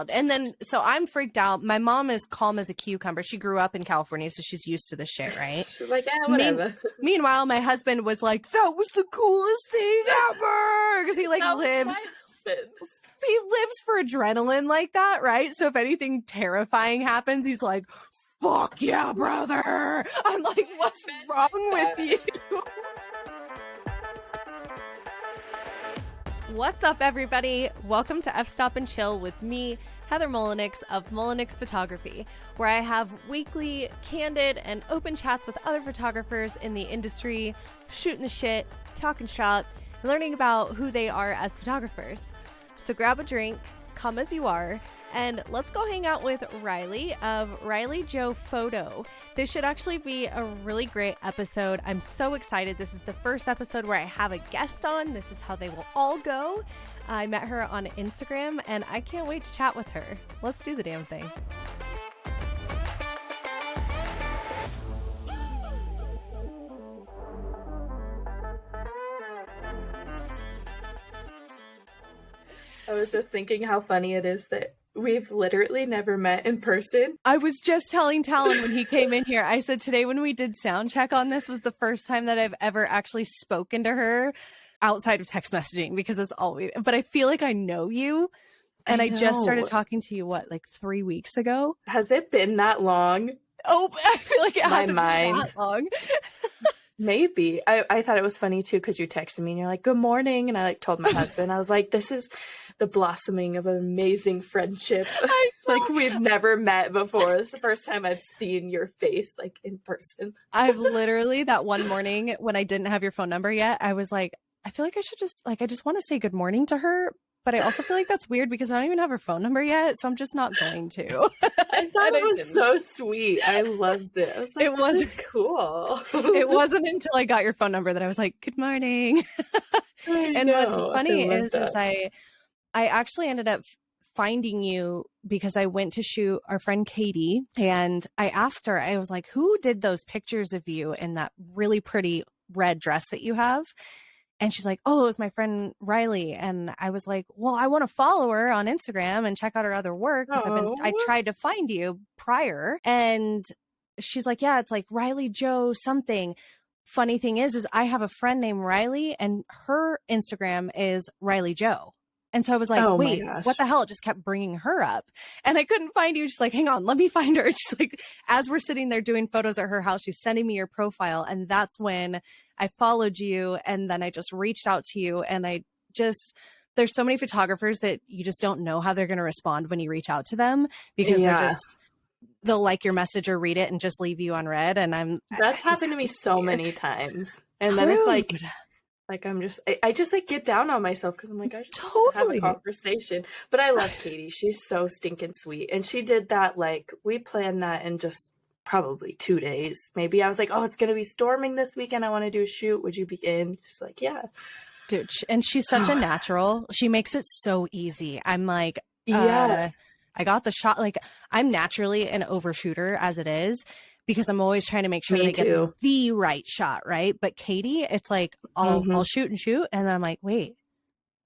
And then, so I'm freaked out. My mom is calm as a cucumber. She grew up in California, so she's used to this shit, right? She's like, whatever. Meanwhile, my husband was like, that was the coolest thing ever. Because he lives for adrenaline like that, right? So if anything terrifying happens, he's like, fuck yeah, brother. I'm like, what's wrong with you? What's up, everybody? Welcome to F-Stop and Chill with me, Heather Mullinix of Mullinix Photography, where I have weekly candid and open chats with other photographers in the industry, shooting the shit, talking shop, and learning about who they are as photographers. So grab a drink, come as you are, and let's go hang out with Rylee of Rylee Joe Photo. This should actually be a really great episode. I'm so excited. This is the first episode where I have a guest on. This is how they will all go. I met her on Instagram, and I can't wait to chat with her. Let's do the damn thing. I was just thinking how funny it is that we've literally never met in person. I was just telling Talon when he came in here, I said today when we did sound check on this was the first time that I've ever actually spoken to her outside of text messaging, because it's always, but I feel like I know you. And I just started talking to you, what, like 3 weeks ago? Has it been that long? Oh, I feel like it hasn't been that long. Maybe. I thought it was funny too, because you texted me and you're like, good morning. And I told my husband, I was like, this is the blossoming of an amazing friendship. Like we've never met before. This is the first time I've seen your face like in person. I've literally, that one morning when I didn't have your phone number yet, I was like, I feel like I should just I just want to say good morning to her. But I also feel like that's weird because I don't even have her phone number yet. So I'm just not going to. I thought it was so sweet. I loved it. I was like, it was cool. It wasn't until I got your phone number that I was like, good morning. And what's funny is I actually ended up finding you because I went to shoot our friend Katie, and I asked her, I was like, who did those pictures of you in that really pretty red dress that you have? And she's like, oh, it was my friend Rylee. And I was like, well, I want to follow her on Instagram and check out her other work, because I tried to find you prior. And she's like, yeah, it's like Rylee Joe something. Funny thing is I have a friend named Rylee, and her Instagram is Rylee Joe. And so I was like, wait, what the hell? It just kept bringing her up. And I couldn't find you. She's like, hang on, let me find her. She's like, as we're sitting there doing photos at her house, she's sending me your profile. And that's when I followed you. And then I just reached out to you. And there's so many photographers that you just don't know how they're going to respond when you reach out to them, because they'll like your message or read it and just leave you unread. And that's happened to me so many times. And then it's like I just like get down on myself because I'm like, I should have a conversation. But I love Katie. She's so stinking sweet. And she did that, like, we planned that in just probably 2 days. Maybe I was like, oh, it's going to be storming this weekend. I want to do a shoot. Would you be in? She's like, yeah. Dude, and she's such a natural. She makes it so easy. I'm like, I got the shot. Like, I'm naturally an overshooter as it is, because I'm always trying to make sure that I get the right shot, right? But Katie, it's like, I'll shoot and shoot. And then I'm like, wait,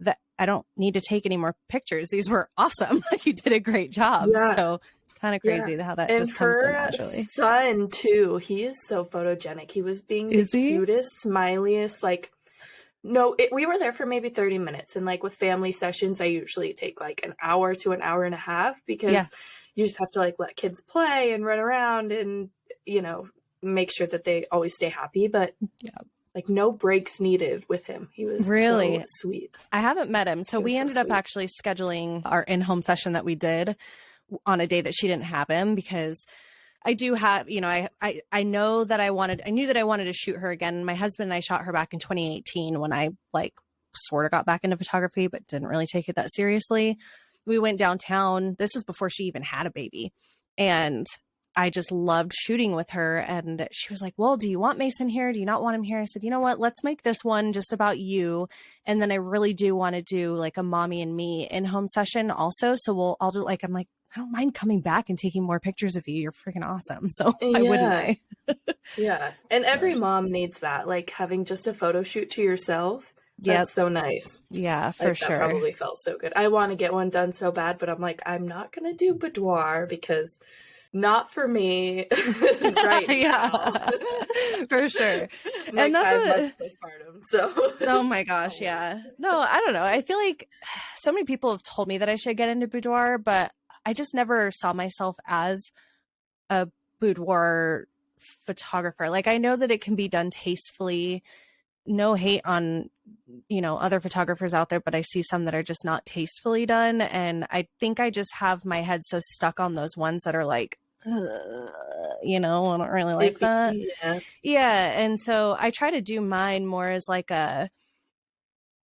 that I don't need to take any more pictures. These were awesome. You did a great job. Yeah. So kind of crazy how that just comes so naturally. And her son, too, he is so photogenic. He was being the cutest, smiliest, like, we were there for maybe 30 minutes. And like with family sessions, I usually take like an hour to an hour and a half, because you just have to like let kids play and run around and, make sure that they always stay happy. But like no breaks needed with him. He was really so sweet. I haven't met him. So we ended up actually scheduling our in-home session that we did on a day that she didn't have him, because I do have, I know that I knew that I wanted to shoot her again. My husband and I shot her back in 2018 when I like sort of got back into photography, but didn't really take it that seriously. We went downtown. This was before she even had a baby. And I just loved shooting with her. And she was like, well, do you want Mason here? Do you not want him here? I said, you know what, let's make this one just about you. And then I really do want to do like a mommy and me in-home session also. So I'll do like, I'm like, I don't mind coming back and taking more pictures of you. You're freaking awesome. So why wouldn't I? Yeah. And every mom needs that, like having just a photo shoot to yourself. That's so nice. Yeah, for sure. That probably felt so good. I want to get one done so bad, but I'm like, I'm not going to do boudoir because not for me right now. For sure. I'm and like 5 months postpartum, so. Oh my gosh, yeah. No, I don't know. I feel like so many people have told me that I should get into boudoir, but I just never saw myself as a boudoir photographer. Like, I know that it can be done tastefully. No hate on, other photographers out there, but I see some that are just not tastefully done. And I think I just have my head so stuck on those ones that are like, I don't really like that. Yeah. And so I try to do mine more as like I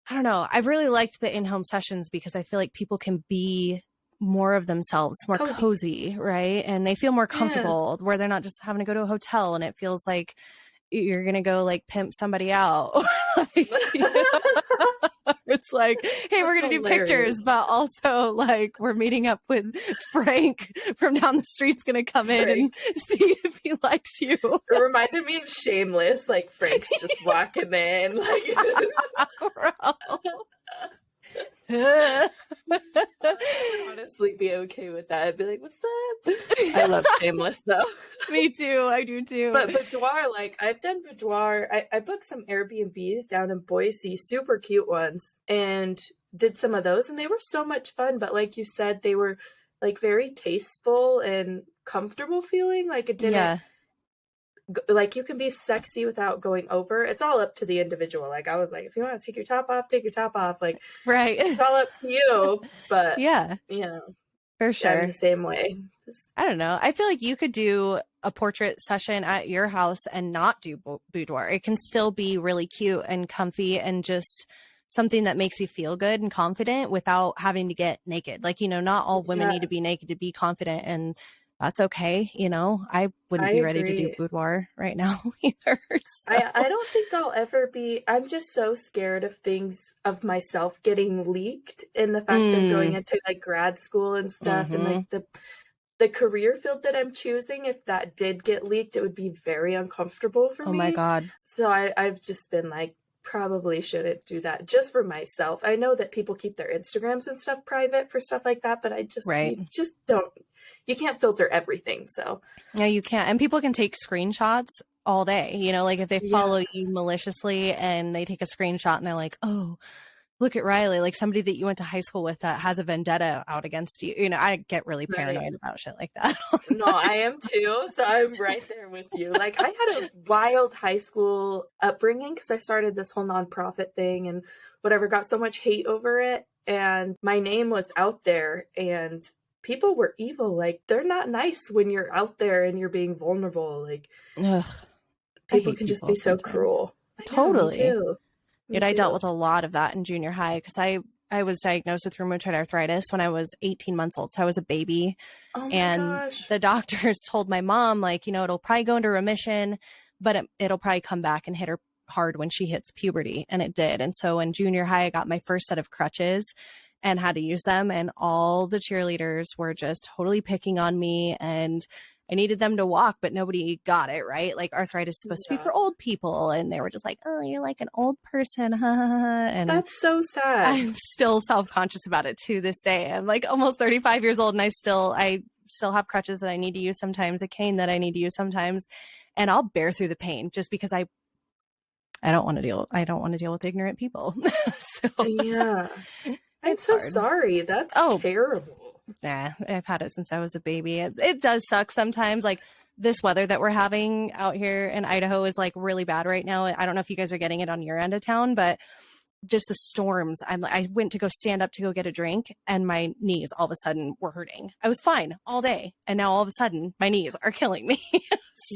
don't know. I've really liked the in-home sessions because I feel like people can be more of themselves, more cozy, right? And they feel more comfortable where they're not just having to go to a hotel and it feels like you're going to go like pimp somebody out. It's like, hey, we're going to do pictures, but also like we're meeting up with Frank from down the street's going to come in and see if he likes you. It reminded me of Shameless, like Frank's just walking in. Like, I would honestly be okay with that. I'd be like, what's up? I love Shameless though. Me too. I do too. But boudoir, like I've done boudoir. I booked some Airbnbs down in Boise, super cute ones, and did some of those, and they were so much fun. But like you said, they were like very tasteful and comfortable feeling. Like it didn't like you can be sexy without going over. It's all up to the individual. Like I was like, if you want to take your top off, take your top off. Like, right. It's all up to you. But for sure. I'm the same way. I don't know. I feel like you could do a portrait session at your house and not do boudoir. It can still be really cute and comfy and just something that makes you feel good and confident without having to get naked. Like, not all women need to be naked to be confident, and that's okay. I wouldn't be ready to do boudoir right now either. So. I don't think I'll ever be. I'm just so scared of myself getting leaked in the fact of going into like grad school and stuff and like the career field that I'm choosing. If that did get leaked, it would be very uncomfortable for me. Oh my God. So I've just been like, probably shouldn't do that just for myself. I know that people keep their Instagrams and stuff private for stuff like that, but I just, just don't. You can't filter everything. So no, you can't. And people can take screenshots all day, like if they follow you maliciously and they take a screenshot and they're like, oh, look at Rylee, like somebody that you went to high school with that has a vendetta out against you. I get really paranoid about shit like that. No, I am too. So I'm right there with you. Like I had a wild high school upbringing because I started this whole nonprofit thing and whatever, got so much hate over it. And my name was out there and people were evil. Like they're not nice when you're out there and you're being vulnerable. Like people can just be so cruel. Totally. Too. Dude, I dealt with a lot of that in junior high because I was diagnosed with rheumatoid arthritis when I was 18 months old. So I was a baby. Oh my gosh. The doctors told my mom, like, it'll probably go into remission, but it'll probably come back and hit her hard when she hits puberty. And it did. And so in junior high, I got my first set of crutches and had to use them. And all the cheerleaders were just totally picking on me. And I needed them to walk, but nobody got it, right? Like arthritis is supposed to be for old people. And they were just like, oh, you're like an old person. And that's so sad. I'm still self-conscious about it to this day. I'm like almost 35 years old and I still have crutches that I need to use sometimes, a cane that I need to use sometimes. And I'll bear through the pain just because I don't want to deal with ignorant people. So yeah. I'm so sorry. That's terrible. Nah, I've had it since I was a baby. It does suck sometimes. Like this weather that we're having out here in Idaho is like really bad right now. I don't know if you guys are getting it on your end of town, but just the storms. I went to go stand up to go get a drink and my knees all of a sudden were hurting. I was fine all day. And now all of a sudden my knees are killing me.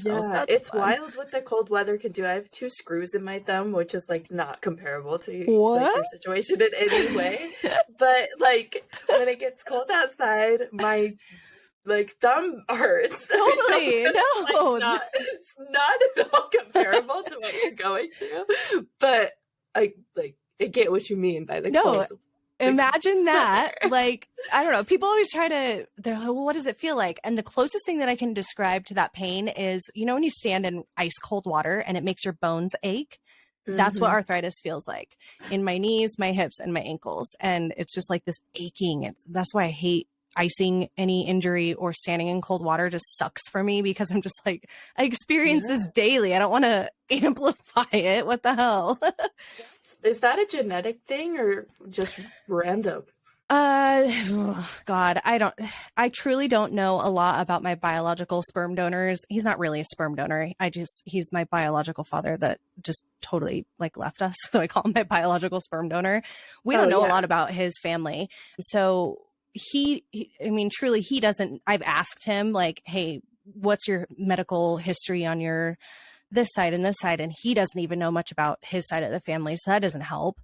So it's wild what the cold weather can do. I have 2 screws in my thumb, which is like not comparable to like, your situation in any way. But like when it gets cold outside, my like thumb hurts. Totally. No. Like, it's not at all comparable to what you're going through. But I get what you mean by the cold. Imagine that. Like, I don't know. People always they're like, well, what does it feel like? And the closest thing that I can describe to that pain is, when you stand in ice cold water and it makes your bones ache, That's what arthritis feels like in my knees, my hips, and my ankles. And it's just like this aching. That's why I hate icing any injury, or standing in cold water just sucks for me, because I'm just like, I experience this daily. I don't want to amplify it. What the hell? Is that a genetic thing or just random? God, I truly don't know a lot about my biological sperm donors. He's not really a sperm donor. He's my biological father that just totally like left us. So I call him my biological sperm donor. We don't know a lot about his family. So I mean, truly, he doesn't. I've asked him like, hey, what's your medical history on your this side and this side? And he doesn't even know much about his side of the family. So that doesn't help.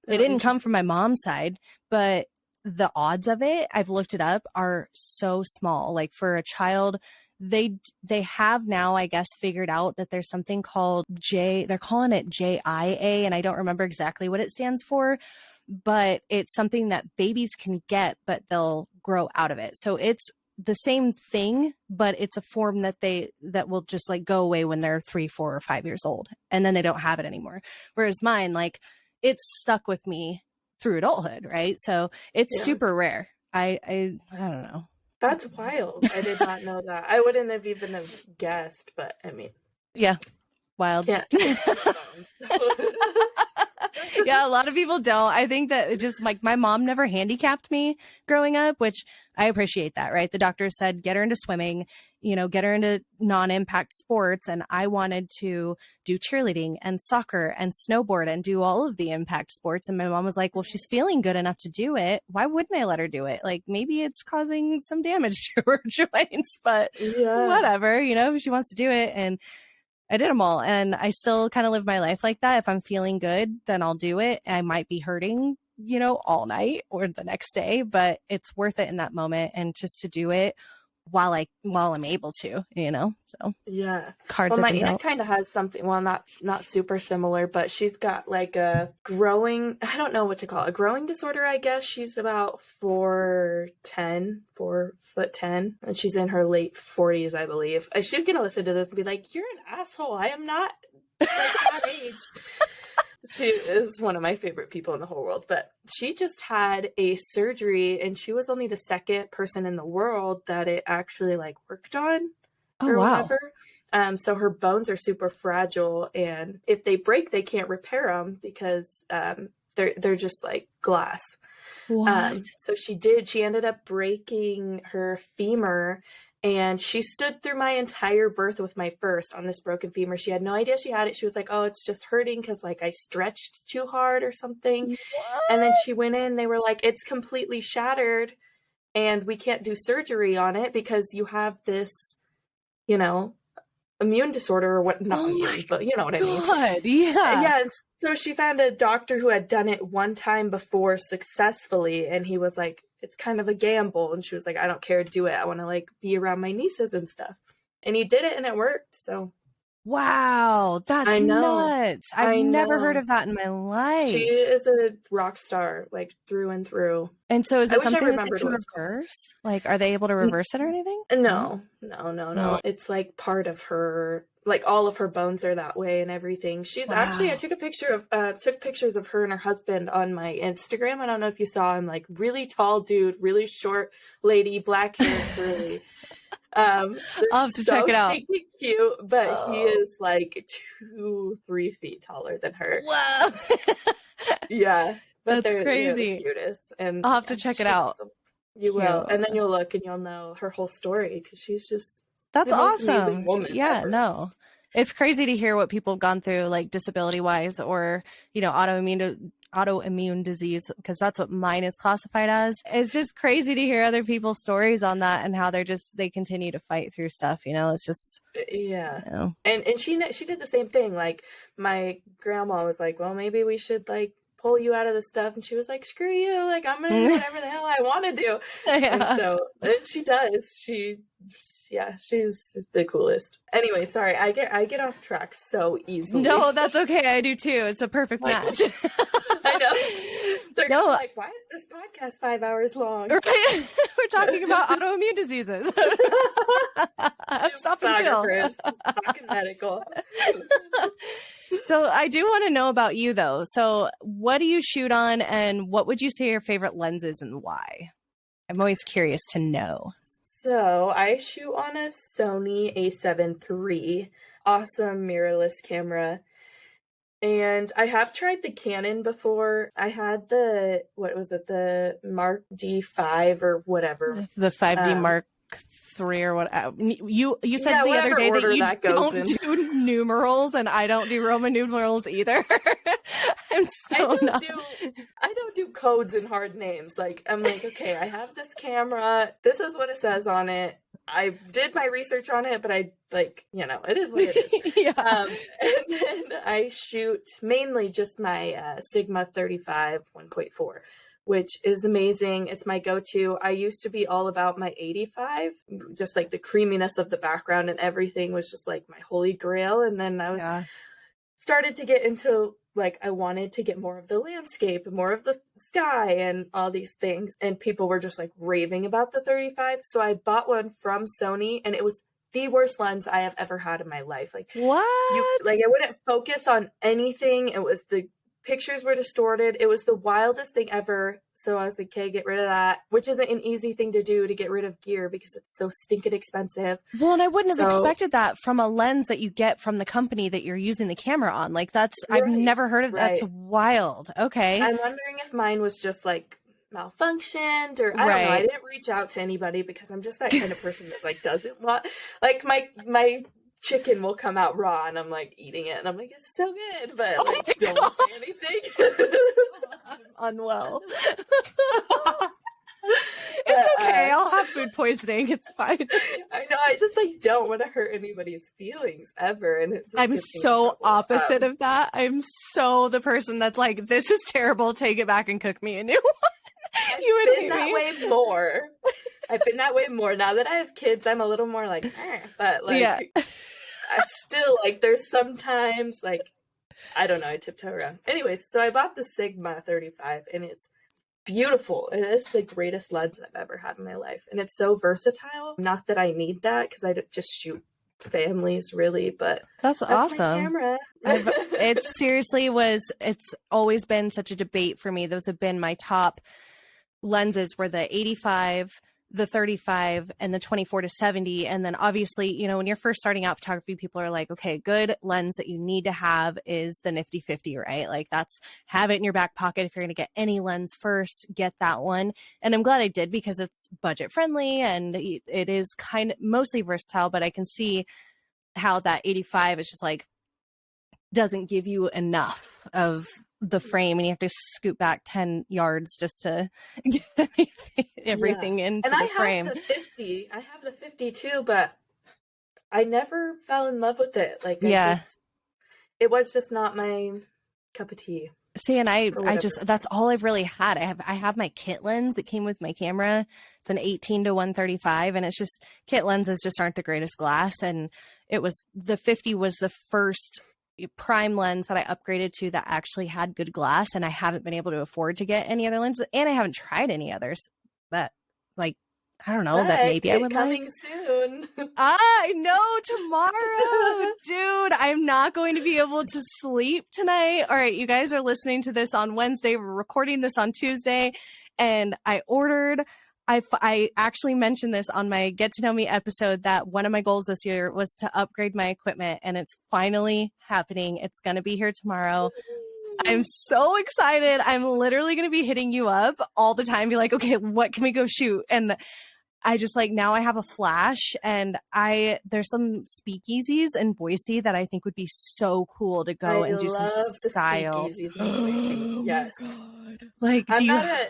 It didn't come from my mom's side, but the odds of it, I've looked it up, are so small. Like for a child, they have now, I guess, figured out that there's something called they're calling it JIA, and I don't remember exactly what it stands for, but it's something that babies can get, but they'll grow out of it. So it's the same thing, but it's a form that will just like go away when they're 3, 4, or 5 years old, and then they don't have it anymore. Whereas mine, like, it's stuck with me through adulthood, right? So it's super rare. I don't know. That's wild. I did not know that. I wouldn't have even have guessed, but I mean, yeah, wild. Yeah. Yeah, a lot of people don't. I think that just like my mom never handicapped me growing up, which I appreciate that, right? The doctor said, get her into swimming, get her into non-impact sports. And I wanted to do cheerleading and soccer and snowboard and do all of the impact sports. And my mom was like, well, if she's feeling good enough to do it, why wouldn't I let her do it? Like, maybe it's causing some damage to her joints, but whatever, if she wants to do it. And I did them all, and I still kind of live my life like that. If I'm feeling good, then I'll do it. I might be hurting, all night or the next day, but it's worth it in that moment, and just to do it while I'm able to, so yeah. Cards. Well, my aunt kind of has something, well, not super similar, but she's got like a growing, I don't know what to call it, a growing disorder, I guess. She's about 4'10", 4'10", and she's in her late 40s, I believe. She's gonna listen to this and be like, you're an asshole, I am not like that age. She is one of my favorite people in the whole world, but she just had a surgery, and she was only the second person in the world that it actually like worked on or whatever. So her bones are super fragile, and if they break, they can't repair them because they're just like glass. So she ended up breaking her femur. And she stood through my entire birth with my first on this broken femur. She had no idea she had it. She was like, oh, it's just hurting because like I stretched too hard or something. What? And then she went in, they were like, it's completely shattered and we can't do surgery on it because you have this, immune disorder or what, not immune, but you know what I mean. Yeah. And so she found a doctor who had done it one time before successfully. And he was like, it's kind of a gamble. And she was like, I don't care, do it. I want to like be around my nieces and stuff. And he did it and it worked. So wow, that's nuts. I've never heard of that in my life. She is a rock star, like through and through. And so is it something that they can reverse? Like, are they able to reverse it or anything? No. It's like part of her, like all of her bones are that way and everything. She's actually, I took pictures of her and her husband on my Instagram. I don't know if you saw him, like really tall dude, really short lady, black hair, curly. I'll have to check it out. Cute, but he is like 2-3 feet taller than her. Wow. Yeah. But that's crazy. They're the cutest. And I'll have to check it out. Awesome. You will. And then you'll look and you'll know her whole story because she's just that's the most awesome. amazing woman ever. No. It's crazy to hear what people have gone through, like disability wise, or, autoimmune disease, because that's what mine is classified as. It's just crazy to hear other people's stories on that and how they continue to fight through stuff. It's just, And she did the same thing. Like my grandma was like, well, maybe we should like pull you out of the stuff. And she was like, screw you. Like, I'm going to do whatever the hell I want to do. And so she does. She's the coolest. Anyway, sorry, I get off track so easily. No, that's okay. I do too. It's a perfect match. I know. They're like, why is this podcast 5 hours long? Right? We're talking about autoimmune diseases. Stop and chill. Talking medical. So I do want to know about you though. So what do you shoot on, and what would you say your favorite lens is and why? I'm always curious to know. So I shoot on a Sony a7 III, awesome mirrorless camera. And I have tried the Canon before. I had the, what was it, the Mark D5 or whatever. The 5D Mark III or what? You said the other day that you don't do numerals, and I don't do Roman numerals either. I don't do codes and hard names. Like, I'm like, okay, I have this camera. This is what it says on it. I did my research on it, but I it is what it is. Yeah. And then I shoot mainly just my Sigma 35 1.4, which is amazing. It's my go-to. I used to be all about my 85, just like the creaminess of the background and everything was just like my holy grail. And then I started to get into, like, I wanted to get more of the landscape, more of the sky and all these things. And people were just like raving about the 35. So I bought one from Sony, and it was the worst lens I have ever had in my life. Like, what? I wouldn't focus on anything. It was, the pictures were distorted. It was the wildest thing ever. So I was like, okay, get rid of that, which isn't an easy thing to do, to get rid of gear, because it's so stinking expensive. Well, and I wouldn't have expected that from a lens that you get from the company that you're using the camera on. Like, that's, I've never heard of that. That's wild. Okay. I'm wondering if mine was just like malfunctioned, or I don't know. I didn't reach out to anybody because I'm just that kind of person that like doesn't want, like, my chicken will come out raw and I'm like eating it and I'm like, it's so good, but like don't say anything. I'm unwell. It's okay. I'll have food poisoning. It's fine. I know. I just like don't want to hurt anybody's feelings ever, and it just I'm so opposite of that. I'm so the person that's like, this is terrible. Take it back and cook me a new one. You would hate that way more. I've been that way more. Now that I have kids, I'm a little more like, but like, I still, like, there's sometimes, like, I don't know, I tiptoe around. Anyways, so I bought the Sigma 35, and it's beautiful. It is the greatest lens I've ever had in my life, and it's so versatile. Not that I need that, because I just shoot families, really, but that's awesome. My camera. It seriously it's always been such a debate for me. Those have been my top lenses, were the 85, the 35, and the 24-70. And then obviously, you know, when you're first starting out photography, people are like, okay, good lens that you need to have is the nifty 50, right? Like, that's, have it in your back pocket. If you're going to get any lens first, get that one. And I'm glad I did, because it's budget friendly and it is kind of mostly versatile, but I can see how that 85 is just like, doesn't give you enough of the frame, and you have to scoot back 10 yards just to get everything into the frame. And I have the 50 too, but I never fell in love with it. Like, it was just not my cup of tea. See, and I just, that's all I've really had. I have my kit lens that came with my camera. It's an 18-135, and it's just, kit lenses just aren't the greatest glass. And it was, the 50 was the first prime lens that I upgraded to that actually had good glass, and I haven't been able to afford to get any other lenses, and I haven't tried any others that, like, I don't know, but that maybe I would coming soon. I know, tomorrow. Dude, I'm not going to be able to sleep tonight. All right, you guys are listening to this on Wednesday. We're recording this on Tuesday, and I actually mentioned this on my Get to Know Me episode, that one of my goals this year was to upgrade my equipment, and it's finally happening. It's going to be here tomorrow. I'm so excited. I'm literally going to be hitting you up all the time, be like, okay, what can we go shoot? And I just, like, now I have a flash, and there's some speakeasies in Boise that I think would be so cool to go and do some style. Speakeasies in Boise. Yes. Like, I'm not a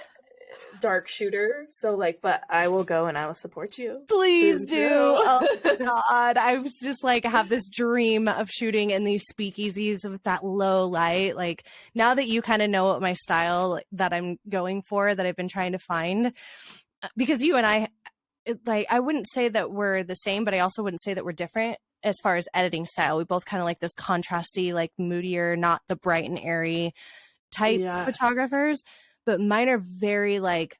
dark shooter, so like, but I will go and I will support you. Please do. Oh my God. I was just like, have this dream of shooting in these speakeasies with that low light. Like, now that you kind of know what my style that I'm going for, that I've been trying to find, because you and I, like, I wouldn't say that we're the same, but I also wouldn't say that we're different as far as editing style. We both kind of like this contrasty, like moodier, not the bright and airy type photographers. But mine are very, like,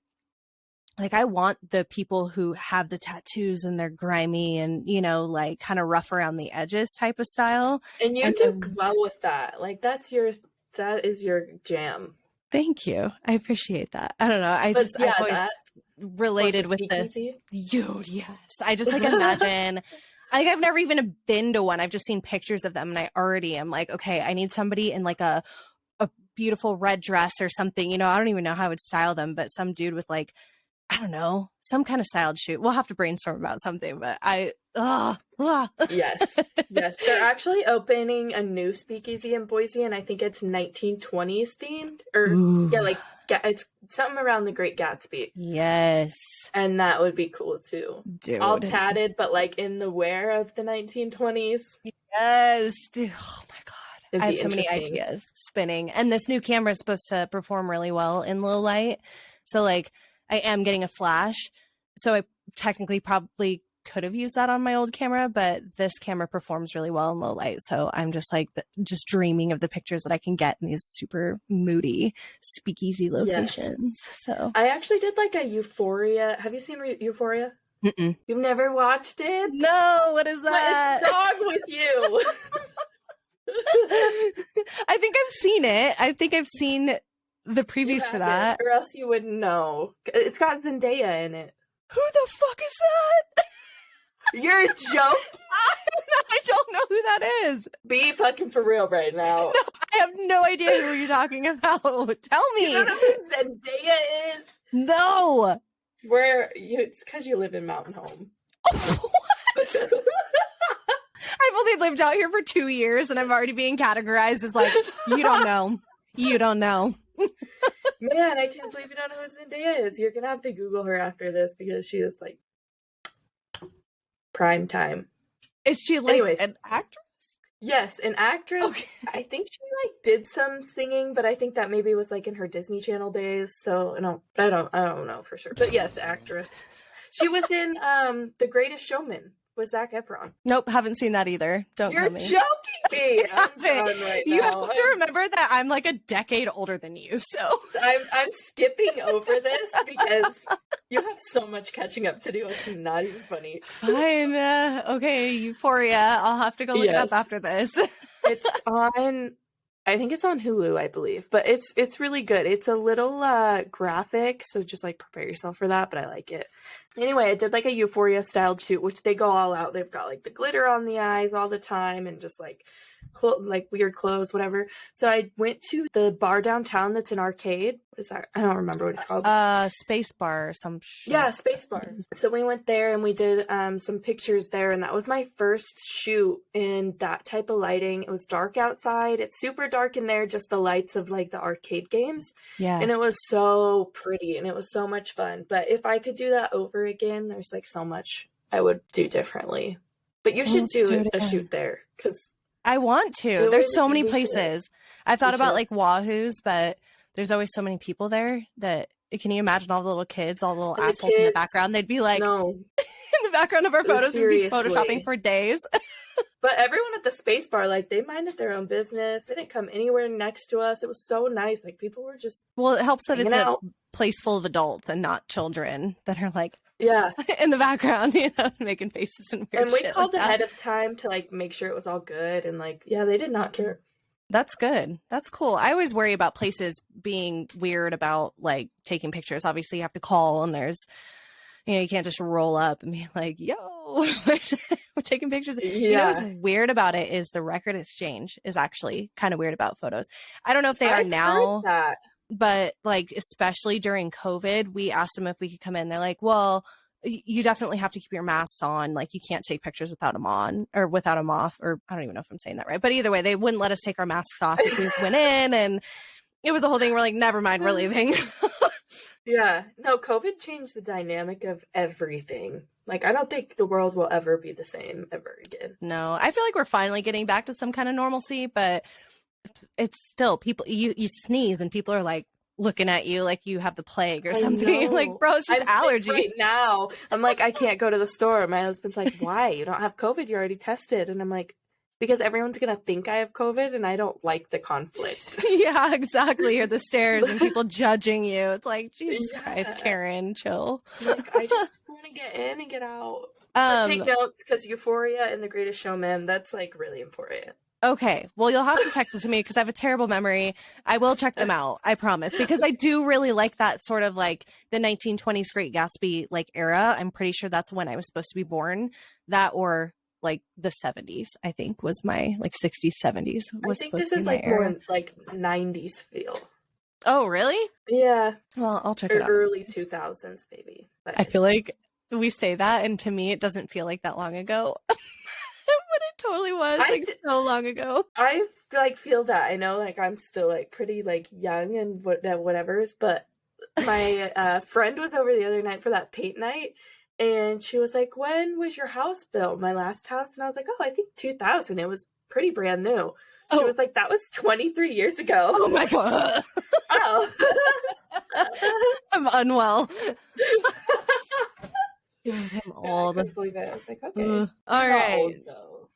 like, I want the people who have the tattoos and they're grimy and, you know, like kind of rough around the edges type of style. And you do well with that. Like, that is your jam. Thank you. I appreciate that. I don't know. I've always related with this. Dude, yes. I just like imagine, I've never even been to one. I've just seen pictures of them and I already am like, okay, I need somebody in like a beautiful red dress or something. You know, I don't even know how I would style them, but some dude with like, I don't know, some kind of styled shoot. We'll have to brainstorm about something, but Yes. They're actually opening a new speakeasy in Boise, and I think it's 1920s themed, it's something around the Great Gatsby. Yes. And that would be cool too. Dude. All tatted, but like in the wear of the 1920s. Yes. Dude. Oh my God. I have so many ideas spinning. And this new camera is supposed to perform really well in low light. So like I am getting a flash. So I technically probably could have used that on my old camera, but this camera performs really well in low light. So I'm just like, just dreaming of the pictures that I can get in these super moody speakeasy locations. Yes. So I actually did like a Euphoria. Have you seen Euphoria? Mm-mm. You've never watched it? No. What is that? It's Dog with You. I think I've seen it. I think I've seen the previews for that. Or else you wouldn't know. It's got Zendaya in it. Who the fuck is that? You're a joke. I don't know who that is. Be fucking for real right now. No, I have no idea who you're talking about. Tell me. You don't know who Zendaya is? No. It's because you live in Mountain Home. What? I've only lived out here for 2 years and I'm already being categorized as like, you don't know. You don't know. Man, I can't believe you don't know who Zendaya is. You're going to have to Google her after this because she is like prime time. Is she like an actress? Yes, an actress. Okay. I think she like did some singing, but I think that maybe was like in her Disney Channel days. So I don't know for sure. But yes, actress. She was in The Greatest Showman with Zac Efron. Nope, haven't seen that either. You're joking me. You have to remember that I'm like a decade older than you, so I'm skipping over this because you have so much catching up to do. It's not even funny. Fine. Okay, Euphoria. I'll have to go look it up after this. It's on. I think it's on Hulu, I believe, but it's really good. It's a little graphic, so just like prepare yourself for that, but I like it. Anyway, I did like a Euphoria styled shoot, which they go all out. They've got like the glitter on the eyes all the time and just like like weird clothes, whatever. So I went to the bar downtown that's an arcade. What is that? I don't remember what it's called. Space Bar or some shit. Yeah, Space Bar. So we went there and we did some pictures there, and that was my first shoot in that type of lighting. It was dark outside. It's super dark in there, just the lights of like the arcade games. Yeah. And it was so pretty and it was so much fun. But if I could do that over again, there's like so much I would do differently. But you should do a shoot there because I want to. There's so many places. I thought about like Wahoo's, but there's always so many people there that can you imagine all the little kids, all the little assholes in the background? They'd be like in the background of our photos and be photoshopping for days. But everyone at the Space Bar, like they minded their own business. They didn't come anywhere next to us. It was so nice. Like people were just it helps that it's a place full of adults and not children that are like in the background, you know, making faces and weird shit. And we called ahead of time to like make sure it was all good, and like they did not care. That's good. That's cool. I always worry about places being weird about like taking pictures. Obviously, you have to call, and there's, you know, you can't just roll up and be like, "Yo, we're taking pictures." Yeah. You know what's weird about it is the record exchange is actually kind of weird about photos. I don't know if they are now, but like especially during COVID, we asked them if we could come in. They're like, "Well, you definitely have to keep your masks on. Like you can't take pictures without them on or without them off." Or I don't even know if I'm saying that right. But either way, they wouldn't let us take our masks off if we went in. And it was a whole thing. We're like, never mind, we're leaving. Yeah. No, COVID changed the dynamic of everything. Like, I don't think the world will ever be the same ever again. No, I feel like we're finally getting back to some kind of normalcy, but it's still people, you sneeze and people are like, looking at you like you have the plague or something. Like, bro, it's just allergy. Right now, I'm like, I can't go to the store. My husband's like, why? You don't have COVID. You're already tested. And I'm like, because everyone's going to think I have COVID and I don't like the conflict. Yeah, exactly. Or the stares and people judging you. It's like, Jesus Christ, Karen, chill. Like, I just want to get in and get out. But take notes, because Euphoria and The Greatest Showman, that's like really important. Okay, well, you'll have to text it to me because I have a terrible memory. I will check them out, I promise, because I do really like that sort of like the 1920s Great Gatsby like era. I'm pretty sure that's when I was supposed to be born. That or like the 70s, I think, was my like 60s, 70s. Was I think this is like more like 90s feel. Oh, really? Yeah. Well, I'll check it out. Early 2000s, maybe. I feel like we say that, and to me, it doesn't feel like that long ago. But it totally was so long ago. I like feel that. I know like I'm still like pretty like young and whatever's, but my friend was over the other night for that paint night, and she was like, "When was your house built? My last house?" And I was like, "Oh, I think 2000. It was pretty brand new." She was like, "That was 23 years ago." Oh my God. Oh. I'm unwell. God, I'm old. I couldn't believe it. I was like, okay. All right. Old, though.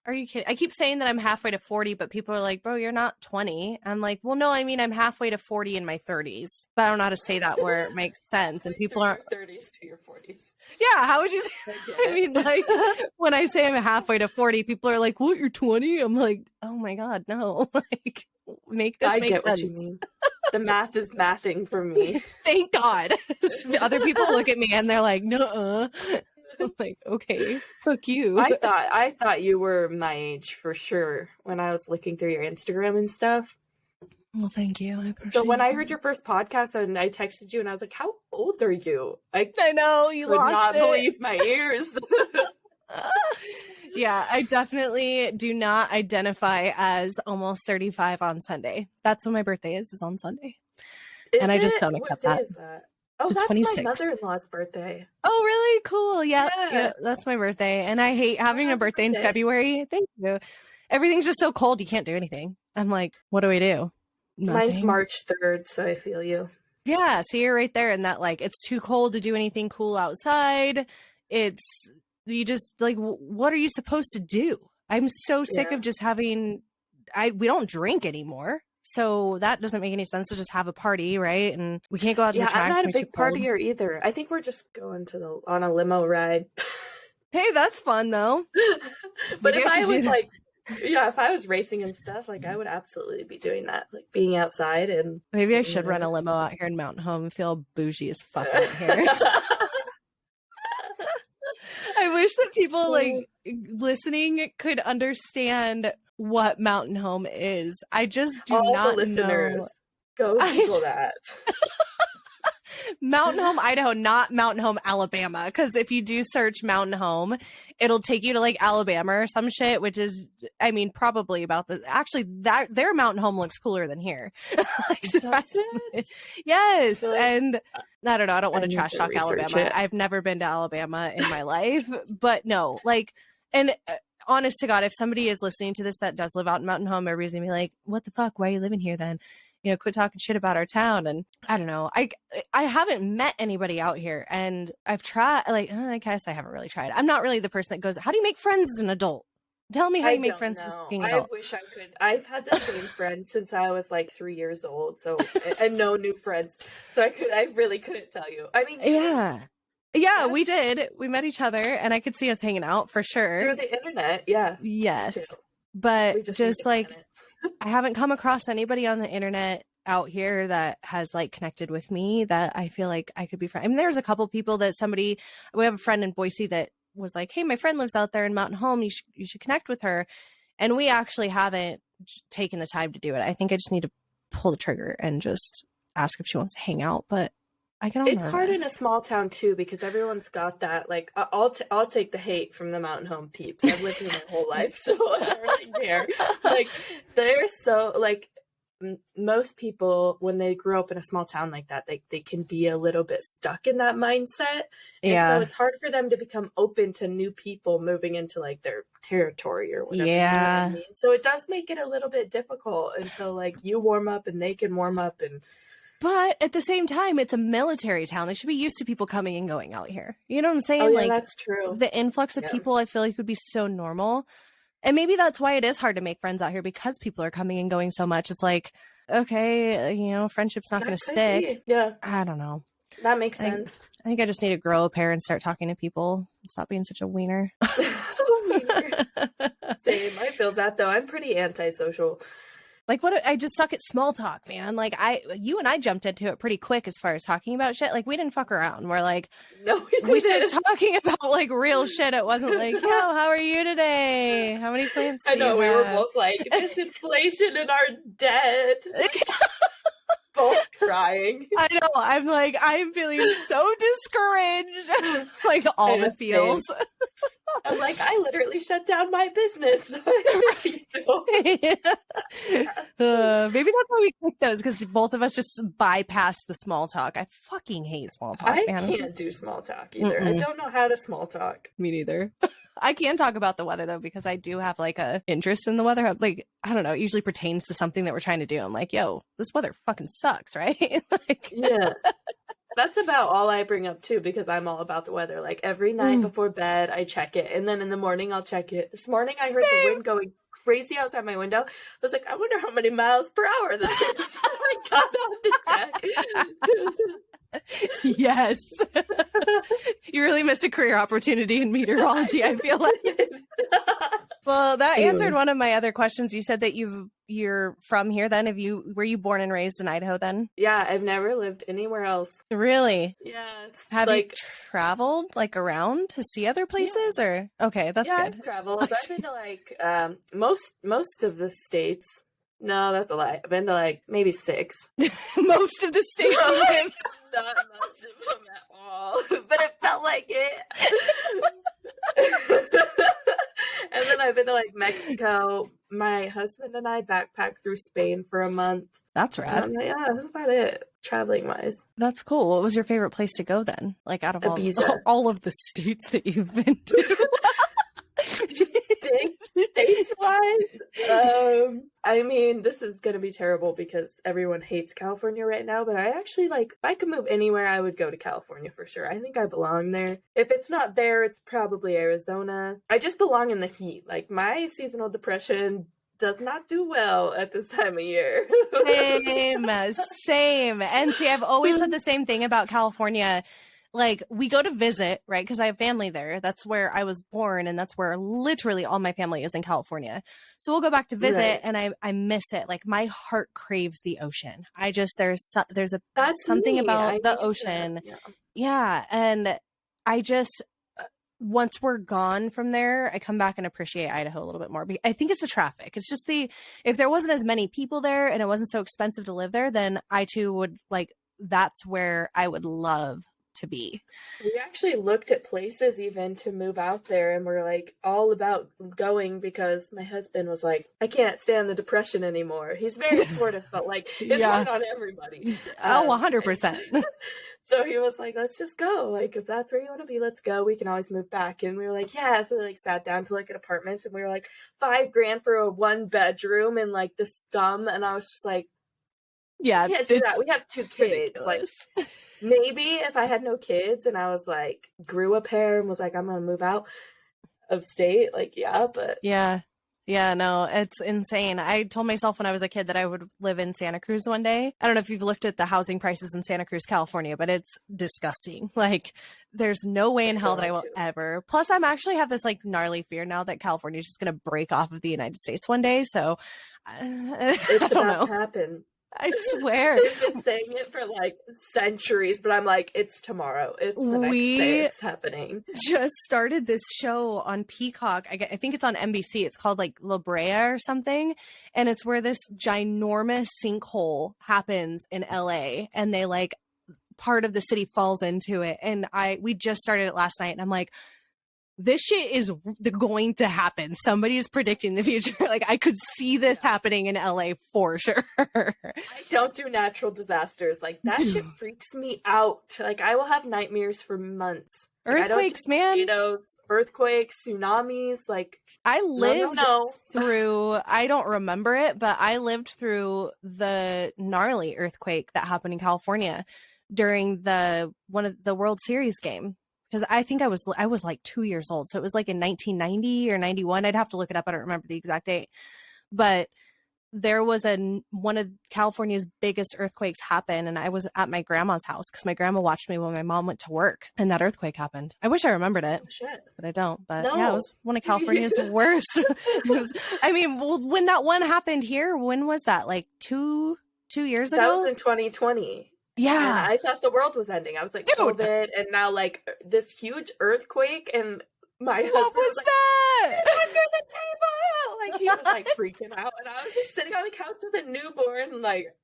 Are you kidding? I keep saying that I'm halfway to 40, but people are like, bro, you're not 20. I'm like, well, no, I mean, I'm halfway to 40 in my 30s, but I don't know how to say that where it makes sense. And people aren't 30s to your 40s. Yeah. How would you say? I mean, like when I say I'm halfway to 40, people are like, what, you're 20? I'm like, oh my God, no. Like, make this make sense. What you mean. The math is mathing for me. Thank God. Other people look at me and they're like, no. I'm like, okay, fuck you. I thought you were my age for sure when I was looking through your Instagram and stuff. Well, thank you. I appreciate so when I heard your first podcast and I texted you and I was like, how old are you? I know you would lost not it. believe my ears. Yeah, I definitely do not identify as almost 35 on Sunday. That's when my birthday is on Sunday. I just don't accept that. What day is that? Oh, that's 26th. My mother-in-law's birthday. Oh, really? Cool. Yeah, that's my birthday. And I hate having a birthday in February. Thank you. Everything's just so cold, you can't do anything. I'm like, what do we do? Nothing. Mine's March 3rd, so I feel you. Yeah, so you're right there in that, like, it's too cold to do anything cool outside. You just, like, what are you supposed to do? I'm so sick of just having, we don't drink anymore. So that doesn't make any sense to just have a party, right? And we can't go out to the tracks. I'm not a big partier either. I think we're just going on a limo ride. Hey, that's fun though. But if I was like, if I was racing and stuff, like I would absolutely be doing that, like being outside. And maybe I should run a limo out here in Mountain Home and feel bougie as fuck out here. I wish that people like listening could understand what Mountain Home is. I just do not know. Go Google that. Mountain Home, Idaho, not Mountain Home, Alabama. Because if you do search Mountain Home, it'll take you to like Alabama or some shit, which is, I mean, probably about the. Actually, their Mountain Home looks cooler than here. Yes, like, and I don't know. I don't want to trash talk Alabama. I've never been to Alabama in my life, but no, like, and. Honest to God, if somebody is listening to this that does live out in Mountain Home, everybody's gonna be like, what the fuck? Why are you living here then? You know, quit talking shit about our town. And I don't know. I haven't met anybody out here, and I've tried, like, I guess I haven't really tried. I'm not really the person that goes, how do you make friends as an adult? Tell me how you make friends as an adult. I wish I could. I've had the same friend since I was like 3 years old, so and no new friends. So I really couldn't tell you. I mean, yeah, we did. We met each other, and I could see us hanging out for sure. Through the internet, yeah. Yes. But just like, I haven't come across anybody on the internet out here that has like connected with me that I feel like I could be friends. I mean, there's a couple people that we have a friend in Boise that was like, hey, my friend lives out there in Mountain Home. You should connect with her. And we actually haven't taken the time to do it. I think I just need to pull the trigger and just ask if she wants to hang out. But it's hard in a small town too, because everyone's got that, like, I'll take the hate from the Mountain Home peeps. I've lived here my whole life, so I don't really care. Like, they're so, like, most people, when they grow up in a small town like that, they can be a little bit stuck in that mindset. And so it's hard for them to become open to new people moving into, like, their territory or whatever. Yeah. You know what I mean? So it does make it a little bit difficult until, like, you warm up and they can warm up. But at the same time, it's a military town. They should be used to people coming and going out here. You know what I'm saying? Oh, yeah, like, that's true. The influx of people, I feel like, would be so normal. And maybe that's why it is hard to make friends out here, because people are coming and going so much. It's like, okay, you know, friendship's not going to stick. Yeah. I don't know. That makes sense. I think I just need to grow a pair and start talking to people. Stop being such a wiener. Wiener. Same. I feel that though. I'm pretty antisocial. Like, what? I just suck at small talk, man. Like, you and I jumped into it pretty quick as far as talking about shit. Like, we didn't fuck around. We're like, no, we started talking about like real shit. It wasn't like, yo, how are you today? How many plants? I know we were both like, this inflation in our debt. Both crying. I know. I'm like, I'm feeling so discouraged. Like all the feels. I'm like, I literally shut down my business. Maybe that's why we click those, because both of us just bypass the small talk. I fucking hate small talk. I can't do small talk either. I don't know how to small talk. Me neither. I can talk about the weather though, because I do have like a interest in the weather. Like, I don't know, it usually pertains to something that we're trying to do. I'm like, yo, this weather fucking sucks, right? Like, yeah. That's about all I bring up too, because I'm all about the weather. Like every night before bed, I check it, and then in the morning I'll check it. This morning I heard the wind going crazy outside my window. I was like, I wonder how many miles per hour that is. I got on to check. Yes. You really missed a career opportunity in meteorology, I feel like. Well, that answered one of my other questions. You said that you're from here then. Were you born and raised in Idaho then? Yeah, I've never lived anywhere else. Really? Yeah. Have you traveled like around to see other places or? Okay, that's good. I've traveled. I've been to like most of the states. No, that's a lie. I've been to like maybe 6. Most of the states you live. Not much of them at all, but it felt like it. And then I've been to like Mexico. My husband and I backpacked through Spain for a month. That's rad. Yeah, that's about it, traveling wise. That's cool. What was your favorite place to go then? Like out of all of the states that you've been to? States wise, I mean, this is gonna be terrible because everyone hates California right now, but I actually if I could move anywhere, I would go to California for sure. I think I belong there. If it's not there, it's probably Arizona. I just belong in the heat. Like my seasonal depression does not do well at this time of year. Same. And see, I've always said the same thing about California. Like, we go to visit, right? Because I have family there. That's where I was born, and that's where literally all my family is in California. So we'll go back to visit, and I miss it. Like, my heart craves the ocean. There's something about the ocean. Yeah, and I just, once we're gone from there, I come back and appreciate Idaho a little bit more. I think it's the traffic. It's just if there wasn't as many people there and it wasn't so expensive to live there, then I too would, that's where I would love to be. We actually looked at places even to move out there, and we're like all about going because my husband was like, I can't stand the depression anymore. He's very supportive, but it's hard on everybody. 100%. So he was like, let's just go. Like, if that's where you want to be, let's go. We can always move back. And we were like, yeah. So we sat down to look at apartments, and we were like, $5,000 for a 1-bedroom and the scum. And I was just like, yeah, we can't do that. We have 2 kids. Ridiculous. Maybe if I had no kids and I was grew a pair and was like, I'm gonna move out of state, but yeah, no, it's insane. I told myself when I was a kid that I would live in Santa Cruz one day. I don't know if you've looked at the housing prices in Santa Cruz, California, but it's disgusting. There's no way in hell that I will ever. Plus, I'm actually have this gnarly fear now that California is just gonna break off of the United States one day. So it's about to happen. I swear. They've been saying it for centuries, but I'm like, it's tomorrow. It's the next day. It's happening. Just started this show on Peacock. I think it's on NBC. It's called La Brea or something. And it's where this ginormous sinkhole happens in LA. And they part of the city falls into it. And we just started it last night. And I'm like, this shit is going to happen. Somebody is predicting the future. I could see this happening in LA for sure. I don't do natural disasters. That shit freaks me out. I will have nightmares for months. Earthquakes, man. Earthquakes, tsunamis. I lived through, I don't remember it, but I lived through the gnarly earthquake that happened in California during one of the World Series game. because I think I was like 2 years old. So it was like in 1990 or 91. I'd have to look it up. I don't remember the exact date. But there was one of California's biggest earthquakes happen, and I was at my grandma's house because my grandma watched me when my mom went to work, and that earthquake happened. I wish I remembered it, but I don't. But yeah, it was one of California's worst. When that one happened here, when was that? Like two years ago? That was in 2020. Yeah, I thought the world was ending. I was like, dude. COVID, and now like this huge earthquake, and my husband was like, that? Under the table! Like he was like freaking out, and I was just sitting on the couch with a newborn, like,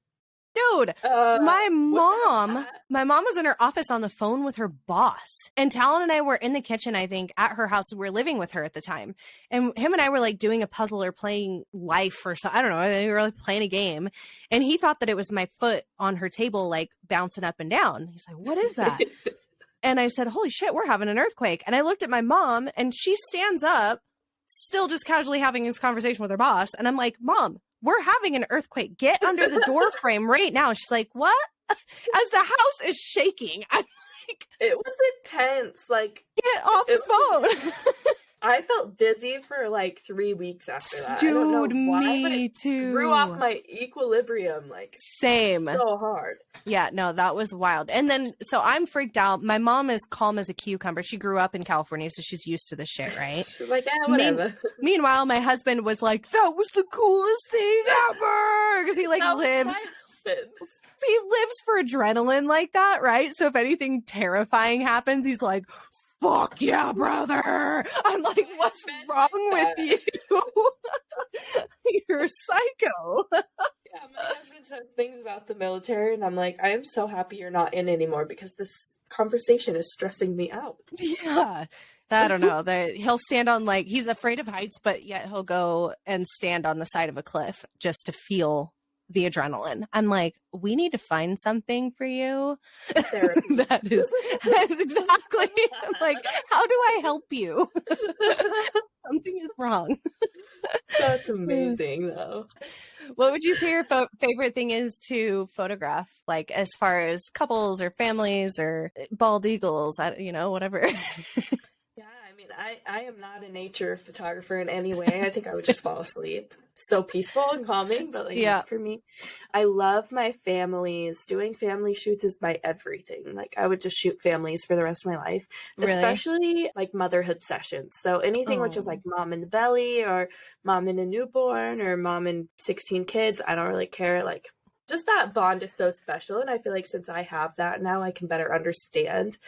dude. My mom was in her office on the phone with her boss, and Talon and I were in the kitchen. I think at her house. We were living with her at the time, and him and I were like doing a puzzle or playing Life or something. I don't know. We were like playing a game, and he thought that it was my foot on her table, like bouncing up and down. He's like, "What is that?" And I said, "Holy shit, we're having an earthquake." And I looked at my mom, and she stands up, still just casually having this conversation with her boss. And I'm like, "Mom, we're having an earthquake. Get under the door frame right now." She's like, "What?" As the house is shaking. I'm like, it was intense. Like, get off the phone. I felt dizzy for like 3 weeks after that. Dude, I don't know why, but it too. Threw off my equilibrium, like, same. So hard. Yeah, no, that was wild. And then, so I'm freaked out. My mom is calm as a cucumber. She grew up in California, so she's used to this shit, right? She's like, whatever. Meanwhile, my husband was like, "That was the coolest thing ever," because he like lives. He lives for adrenaline like that, right? So if anything terrifying happens, he's like, "Fuck yeah, brother." I'm like, "What's wrong with you?" You're psycho. Yeah, my husband says things about the military, and I'm like, I am so happy you're not in anymore because this conversation is stressing me out. Yeah. I don't know. He'll stand on, like, he's afraid of heights, but yet he'll go and stand on the side of a cliff just to feel the adrenaline. I'm like, we need to find something for you. That's exactly. I'm like, how do I help you? Something is wrong. That's amazing, though. What would you say your favorite thing is to photograph? Like, as far as couples or families or bald eagles, whatever. Yeah, I mean, I am not a nature photographer in any way. I think I would just fall asleep. So peaceful and calming, but like, yeah, for me, I love my families. Doing family shoots is my everything. Like, I would just shoot families for the rest of my life, especially like motherhood sessions. So anything which is like mom in the belly or mom in a newborn or mom and 16 kids, I don't really care. Like, just that bond is so special. And I feel like since I have that now, I can better understand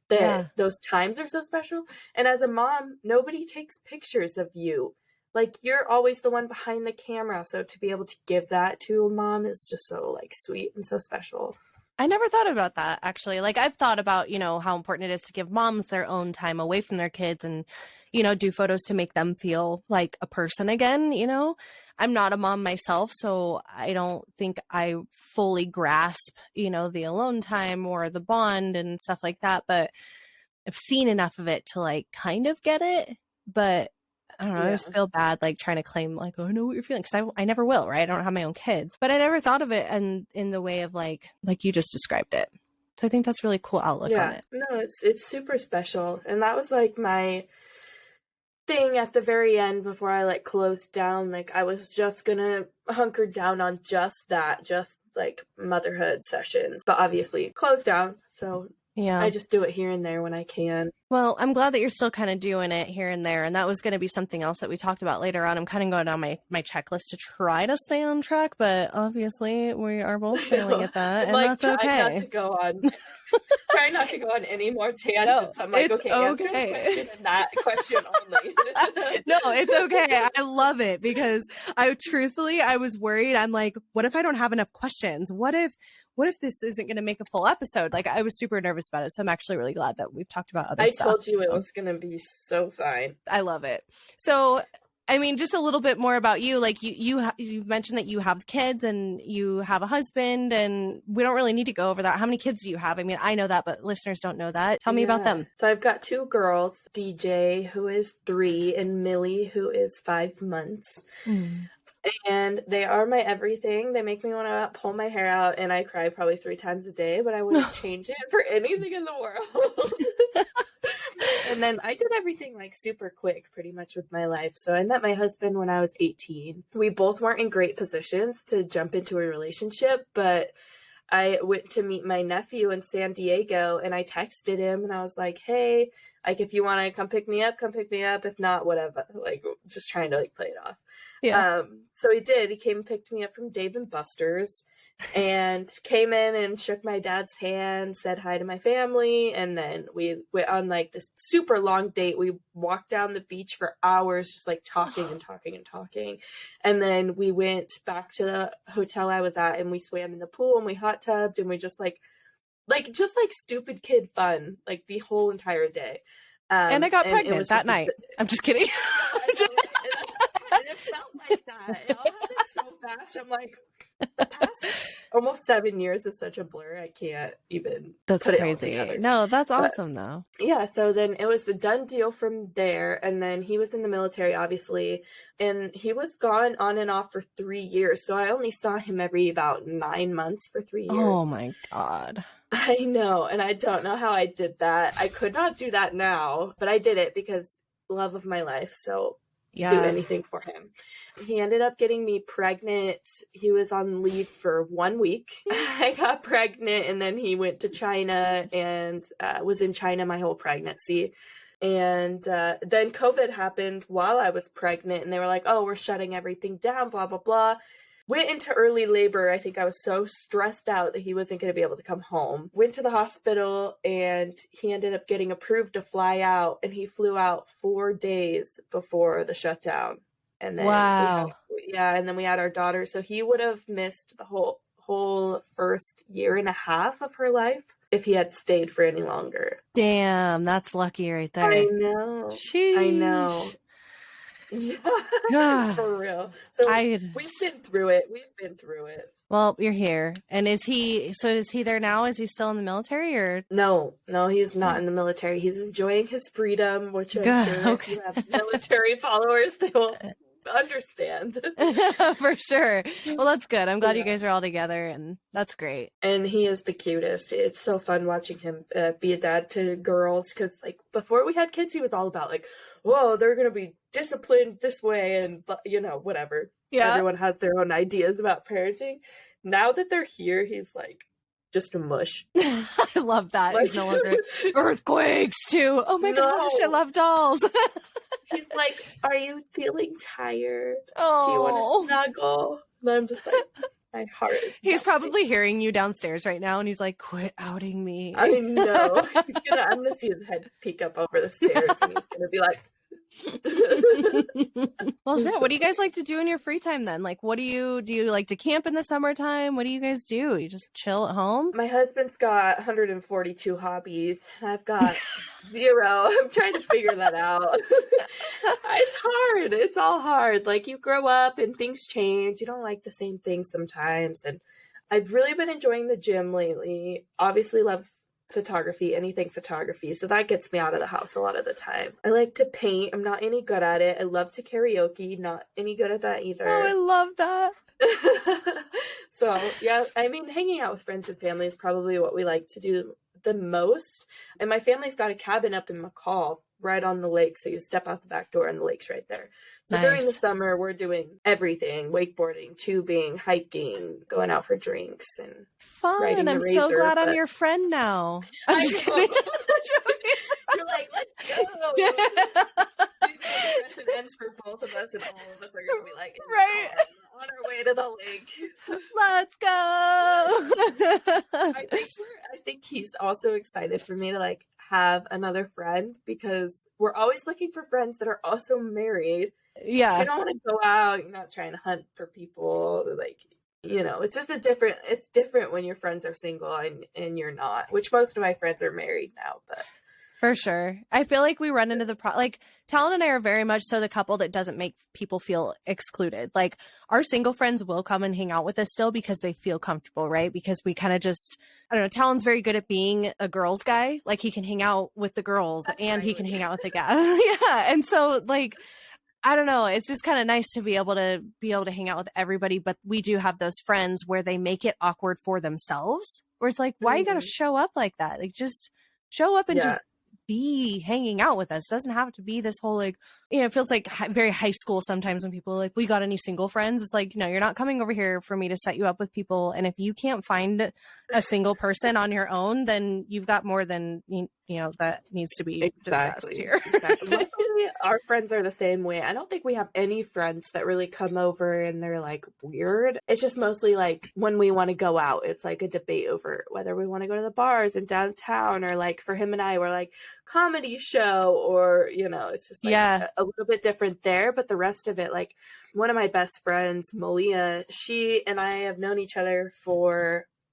that those times are so special. And as a mom, nobody takes pictures of you. Like, you're always the one behind the camera. So to be able to give that to a mom is just so like sweet and so special. I never thought about that, actually. Like, I've thought about, how important it is to give moms their own time away from their kids and, do photos to make them feel like a person again. I'm not a mom myself, so I don't think I fully grasp, the alone time or the bond and stuff like that. But I've seen enough of it to like kind of get it. But I don't know. I just feel bad like trying to claim like, oh, I know what you're feeling, because I never will, right? I don't have my own kids, but I never thought of it in the way of like you just described it. So I think that's really cool outlook on it. No, it's super special, and that was like my thing at the very end before I like closed down. Like, I was just gonna hunker down on just like motherhood sessions, but obviously closed down. So yeah, I just do it here and there when I can. Well, I'm glad that you're still kind of doing it here and there. And that was going to be something else that we talked about later on. I'm kind of going down my checklist to try to stay on track, but obviously we are both failing at that. And like, that's okay. Try not to go on any more tangents. No, I'm like, okay. Answer the question and that question only. No, it's okay. I love it because I was worried. I'm like, what if I don't have enough questions? What if this isn't going to make a full episode? Like, I was super nervous about it. So I'm actually really glad that we've talked about other stuff. I told you it was going to be so fine. I love it. So, I mean, just a little bit more about you. Like, you've mentioned that you have kids and you have a husband, and we don't really need to go over that. How many kids do you have? I mean, I know that, but listeners don't know that. Tell me about them. So I've got 2 girls, DJ, who is 3, and Millie, who is 5 months. And they are my everything. They make me want to pull my hair out, and I cry probably 3 times a day, but I wouldn't change it for anything in the world. And then I did everything like super quick pretty much with my life. So I met my husband when I was 18. We both weren't in great positions to jump into a relationship, but I went to meet my nephew in San Diego, and I texted him and I was like, hey, like, if you want to come pick me up, come pick me up. If not, whatever. Like, just trying to like play it off. Yeah. So he did. He came and picked me up from Dave and Buster's and came in and shook my dad's hand, said hi to my family. And then we went on like this super long date. We walked down the beach for hours, just like talking and talking and talking. And then we went back to the hotel I was at, and we swam in the pool and we hot tubbed, and we just like stupid kid fun, like the whole entire day. And I got pregnant that night. I'm just kidding. And it felt like that. It all happened so fast. I'm like, the past almost 7 years is such a blur. I can't even That's put crazy. It all together. No, that's awesome though. Yeah, so then it was the done deal from there. And then he was in the military, obviously. And he was gone on and off for 3 years. So I only saw him every about 9 months for 3 years. Oh my God. I know. And I don't know how I did that. I could not do that now, but I did it because love of my life. So do anything for him. He ended up getting me pregnant. He was on leave for 1 week. I got pregnant, and then he went to China and was in China my whole pregnancy. And then COVID happened while I was pregnant, and they were like, oh, we're shutting everything down, blah, blah, blah. Went into early labor. I think I was so stressed out that he wasn't going to be able to come home. Went to the hospital, and he ended up getting approved to fly out, and he flew out 4 days before the shutdown. And then wow. And then we had our daughter. So he would have missed the whole first year and a half of her life if he had stayed for any longer. Damn, that's lucky right there. I know. Sheesh. I know. Yeah, for real. So we've been through it. Well, you're here. And is he there now? Is he still in the military or? No, he's not in the military. He's enjoying his freedom, which I'm sure if you have military followers, they will understand. For sure. Well, that's good. I'm glad you guys are all together, and that's great. And he is the cutest. It's so fun watching him be a dad to girls, because like before we had kids, he was all about like, whoa, they're going to be disciplined this way and, whatever. Yeah. Everyone has their own ideas about parenting. Now that they're here, he's like just a mush. I love that. Like, he's no longer earthquakes too. Oh my gosh, I love dolls. He's like, are you feeling tired? Oh. Do you want to snuggle? And I'm just like, my heart is He's probably hearing you downstairs right now, and he's like, quit outing me. I know. I'm going to see his head peek up over the stairs, and he's going to be like, well, sure. What do you guys like to do in your free time then? Like, do you like to camp in the summertime? What do you guys do? You just chill at home? My husband's got 142 hobbies. I've got 0. I'm trying to figure that out. It's hard. It's all hard. Like, you grow up and things change. You don't like the same things sometimes. And I've really been enjoying the gym lately. Obviously love photography, anything photography. So that gets me out of the house a lot of the time. I like to paint. I'm not any good at it. I love to karaoke. Not any good at that either. Oh, I love that. So yeah, I mean, hanging out with friends and family is probably what we like to do the most. And my family's got a cabin up in McCall, right on the lake. So you step out the back door and the lake's right there. So nice. During the summer, we're doing everything: wakeboarding, tubing, hiking, going out for drinks, and fun. riding I'm so glad I'm your friend now. I'm just kidding. You're like, let's go. This session ends for both of us, and all of us are going to be like, right, on our way to the lake. Let's go. I think he's also excited for me to like have another friend, because we're always looking for friends that are also married. Yeah. So you don't want to go out. You're not trying to hunt for people. Like, it's just it's different when your friends are single and you're not, which most of my friends are married now, but. For sure. I feel like we run into like Talon and I are very much so the couple that doesn't make people feel excluded. Like, our single friends will come and hang out with us still because they feel comfortable, right? Because we kind of just, I don't know, Talon's very good at being a girls guy. Like, he can hang out with the girls. That's and right. He can hang out with the guys. Yeah. And so like, I don't know. It's just kind of nice to be able to hang out with everybody, but we do have those friends where they make it awkward for themselves. Where it's like, why you got to show up like that? Like, just show up and just be hanging out with us. It doesn't have to be this whole like, it feels like very high school sometimes when people are like, we got any single friends? It's like, no, you're not coming over here for me to set you up with people. And if you can't find a single person on your own, then you've got more than, that needs to be discussed here. Exactly. Luckily, our friends are the same way. I don't think we have any friends that really come over and they're like weird. It's just mostly like when we want to go out, it's like a debate over whether we want to go to the bars in downtown, or like for him and I, we're like comedy show, or it's just like a little bit different there. But the rest of it, like one of my best friends, Malia, she and I have known each other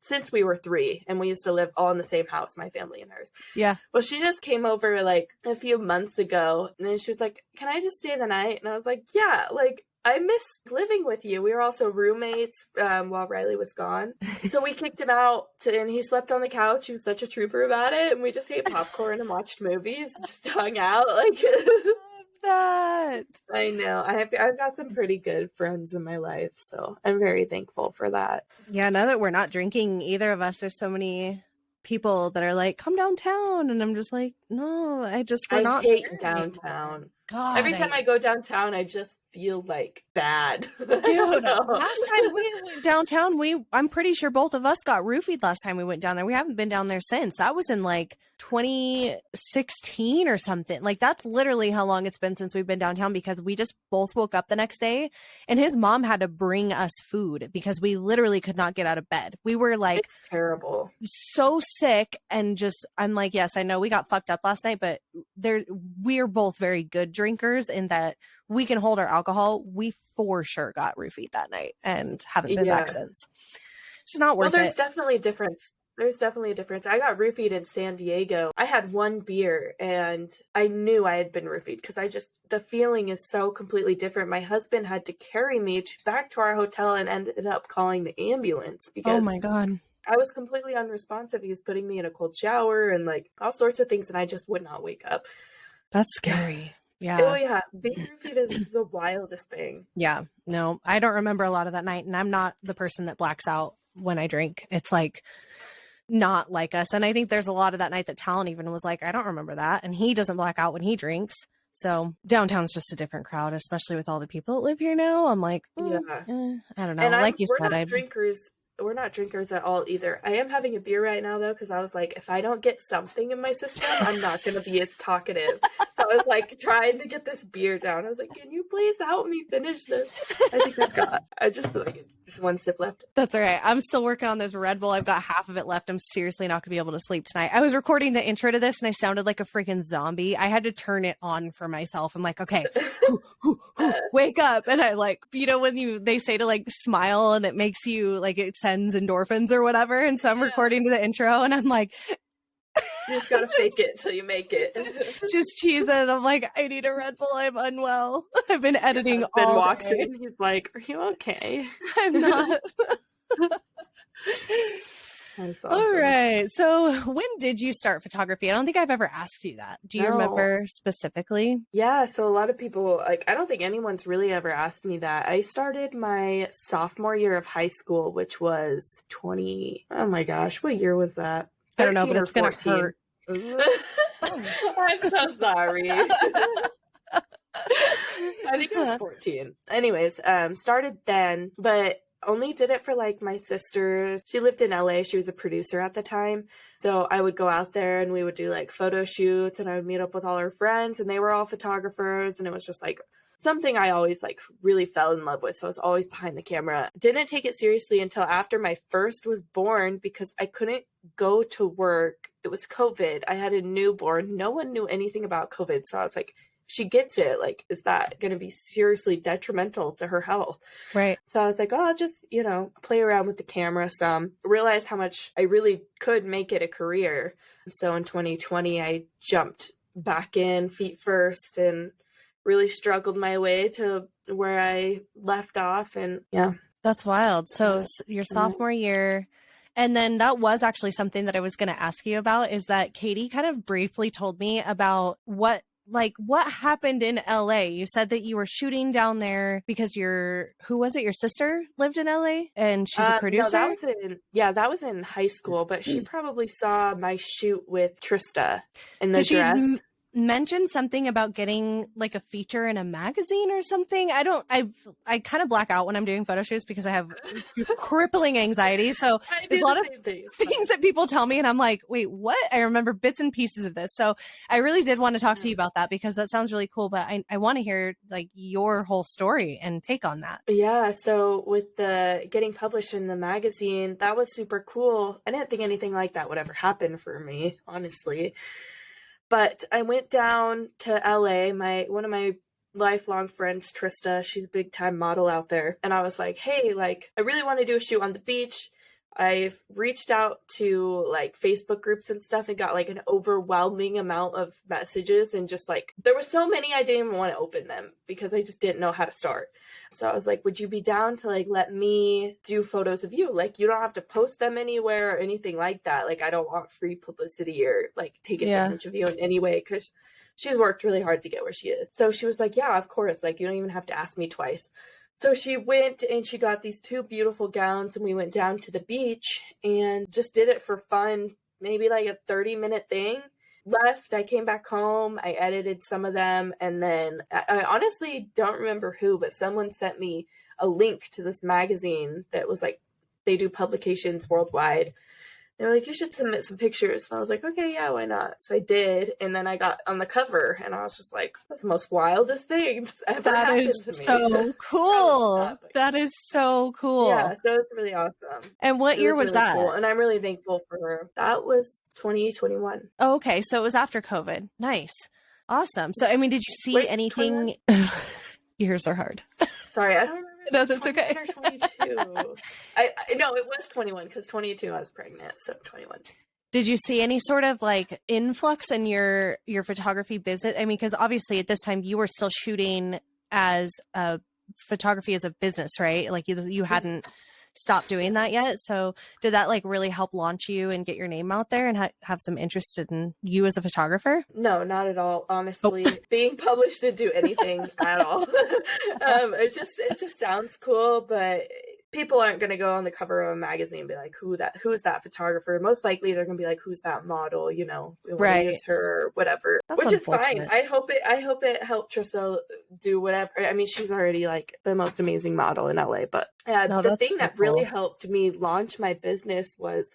since we were 3, and we used to live all in the same house, my family and hers. Yeah. Well, she just came over like a few months ago, and then she was like, can I just stay the night? And I was like, yeah, like I miss living with you. We were also roommates while Rylee was gone. So we kicked him out and he slept on the couch. He was such a trooper about it. And we just ate popcorn and watched movies, just hung out. Like that. I know. I've got some pretty good friends in my life, so I'm very thankful for that. Yeah, now that we're not drinking, either of us, there's so many people that are like, come downtown, and I'm just like, no, I hate downtown. God, every time I go downtown, I just feel like bad. Dude, last time we went downtown, I'm pretty sure both of us got roofied last time we went down there. We haven't been down there since. That was in like 2016 or something. Like that's literally how long it's been since we've been downtown, because we just both woke up the next day and his mom had to bring us food because we literally could not get out of bed. We were like, it's terrible, so sick, and just I'm like, yes, I know we got fucked up last night, but we're both very good drinkers in that we can hold our alcohol. We for sure got roofied that night and haven't been back since. It's not worth it. There's definitely a difference. There's definitely a difference. I got roofied in San Diego. I had one beer and I knew I had been roofied because the feeling is so completely different. My husband had to carry me back to our hotel and ended up calling the ambulance because, oh my God, I was completely unresponsive. He was putting me in a cold shower and like all sorts of things, and I just would not wake up. That's scary. Yeah. Oh yeah. Being roofied is the wildest thing. Yeah. No, I don't remember a lot of that night, and I'm not the person that blacks out when I drink. It's like not like us. And I think there's a lot of that night that Talon even was like, I don't remember that. And he doesn't black out when he drinks. So downtown's just a different crowd, especially with all the people that live here now. I'm like, I don't know. And like you said, we're not drinkers at all either. I am having a beer right now though, because I was like, if I don't get something in my system, I'm not going to be as talkative. So I was like trying to get this beer down. I was like, can you please help me finish this? I think I just one sip left. That's all right. I'm still working on this Red Bull. I've got half of it left. I'm seriously not gonna be able to sleep tonight. I was recording the intro to this and I sounded like a freaking zombie. I had to turn it on for myself. I'm like, okay, wake up. And I like, when they say to like smile and it makes you like, it sends endorphins or whatever. And so I'm recording to the intro and I'm like, you just gotta fake it till you make it. Just cheese it. I'm like, I need a Red Bull. I'm unwell. I've been editing all walks day. in. He's like, are you okay? I'm not. That's awesome. All right. So when did you start photography? I don't think I've ever asked you that. Do you remember specifically? Yeah. So a lot of people, like, I don't think anyone's really ever asked me that. I started my sophomore year of high school, which was oh my gosh, what year was that? I don't know, but it's going to hurt. I'm so sorry. I think it was 14. Anyways, started then, but only did it for like my sister. She lived in LA. She was a producer at the time. So I would go out there and we would do like photo shoots, and I would meet up with all her friends, and they were all photographers, and it was just like something I always like really fell in love with. So I was always behind the camera. Didn't take it seriously until after my first was born because I couldn't go to work. It was COVID. I had a newborn. No one knew anything about COVID. So I was like, she gets it. Like, is that going to be seriously detrimental to her health? Right. So I was like, oh, I'll just, play around with the camera some. Realized how much I really could make it a career. So in 2020, I jumped back in feet first and really struggled my way to where I left off. And yeah. That's wild. So your sophomore year, and then that was actually something that I was going to ask you about, is that Katie kind of briefly told me about what like what happened in LA? You said that you were shooting down there because who was it? Your sister lived in LA and she's a producer? No, that was in high school, but she probably saw my shoot with Trista in the dress. Mentioned something about getting like a feature in a magazine or something. I kind of black out when I'm doing photo shoots because I have crippling anxiety. So there's a lot of things that people tell me and I'm like, wait, what? I remember bits and pieces of this. So I really did want to talk to you about that because that sounds really cool. But I want to hear like your whole story and take on that. Yeah. So with the getting published in the magazine, that was super cool. I didn't think anything like that would ever happen for me, honestly. But I went down to LA, one of my lifelong friends, Trista, she's a big time model out there. And I was like, hey, like, I really want to do a shoot on the beach. I've reached out to like Facebook groups and stuff and got like an overwhelming amount of messages. And just like, there were so many I didn't even want to open them because I just didn't know how to start. So I was like, would you be down to like, let me do photos of you? Like, you don't have to post them anywhere or anything like that. Like, I don't want free publicity or like take advantage of you in any way because she's worked really hard to get where she is. So she was like, yeah, of course. Like, you don't even have to ask me twice. So she went and she got these 2 beautiful gowns and we went down to the beach and just did it for fun, maybe like a 30-minute thing. Left, I came back home, I edited some of them, and then I honestly don't remember who, but someone sent me a link to this magazine that was like, they do publications worldwide. They were like, you should submit some pictures. And I was like, okay, yeah, why not? So I did. And then I got on the cover and I was just like, that's the most wildest thing that's ever happened to me. So cool. That is so cool. Yeah, so it's really awesome. And what year was that? Cool. And I'm really thankful for her. That was 2021. Oh, okay. So it was after COVID. Nice. Awesome. So, I mean, did you see anything? Years are hard. Sorry, I don't remember. No, that's okay. Or 22. I no, it was 21 because 22 I was pregnant, so 21. Did you see any sort of like influx in your photography business? I mean, because obviously at this time you were still shooting as a photography as a business, right? Like you hadn't stopped doing that yet. So did that like really help launch you and get your name out there and have some interest in you as a photographer? No, not at all. Honestly, being published didn't do anything at all. It just sounds cool, but people aren't going to go on the cover of a magazine and be like, who's that photographer? Most likely they're going to be like, who's that model? You know, we want to use her or whatever, which is fine. I hope it helped Trista do whatever. I mean, she's already like the most amazing model in LA, but the thing that really helped me launch my business was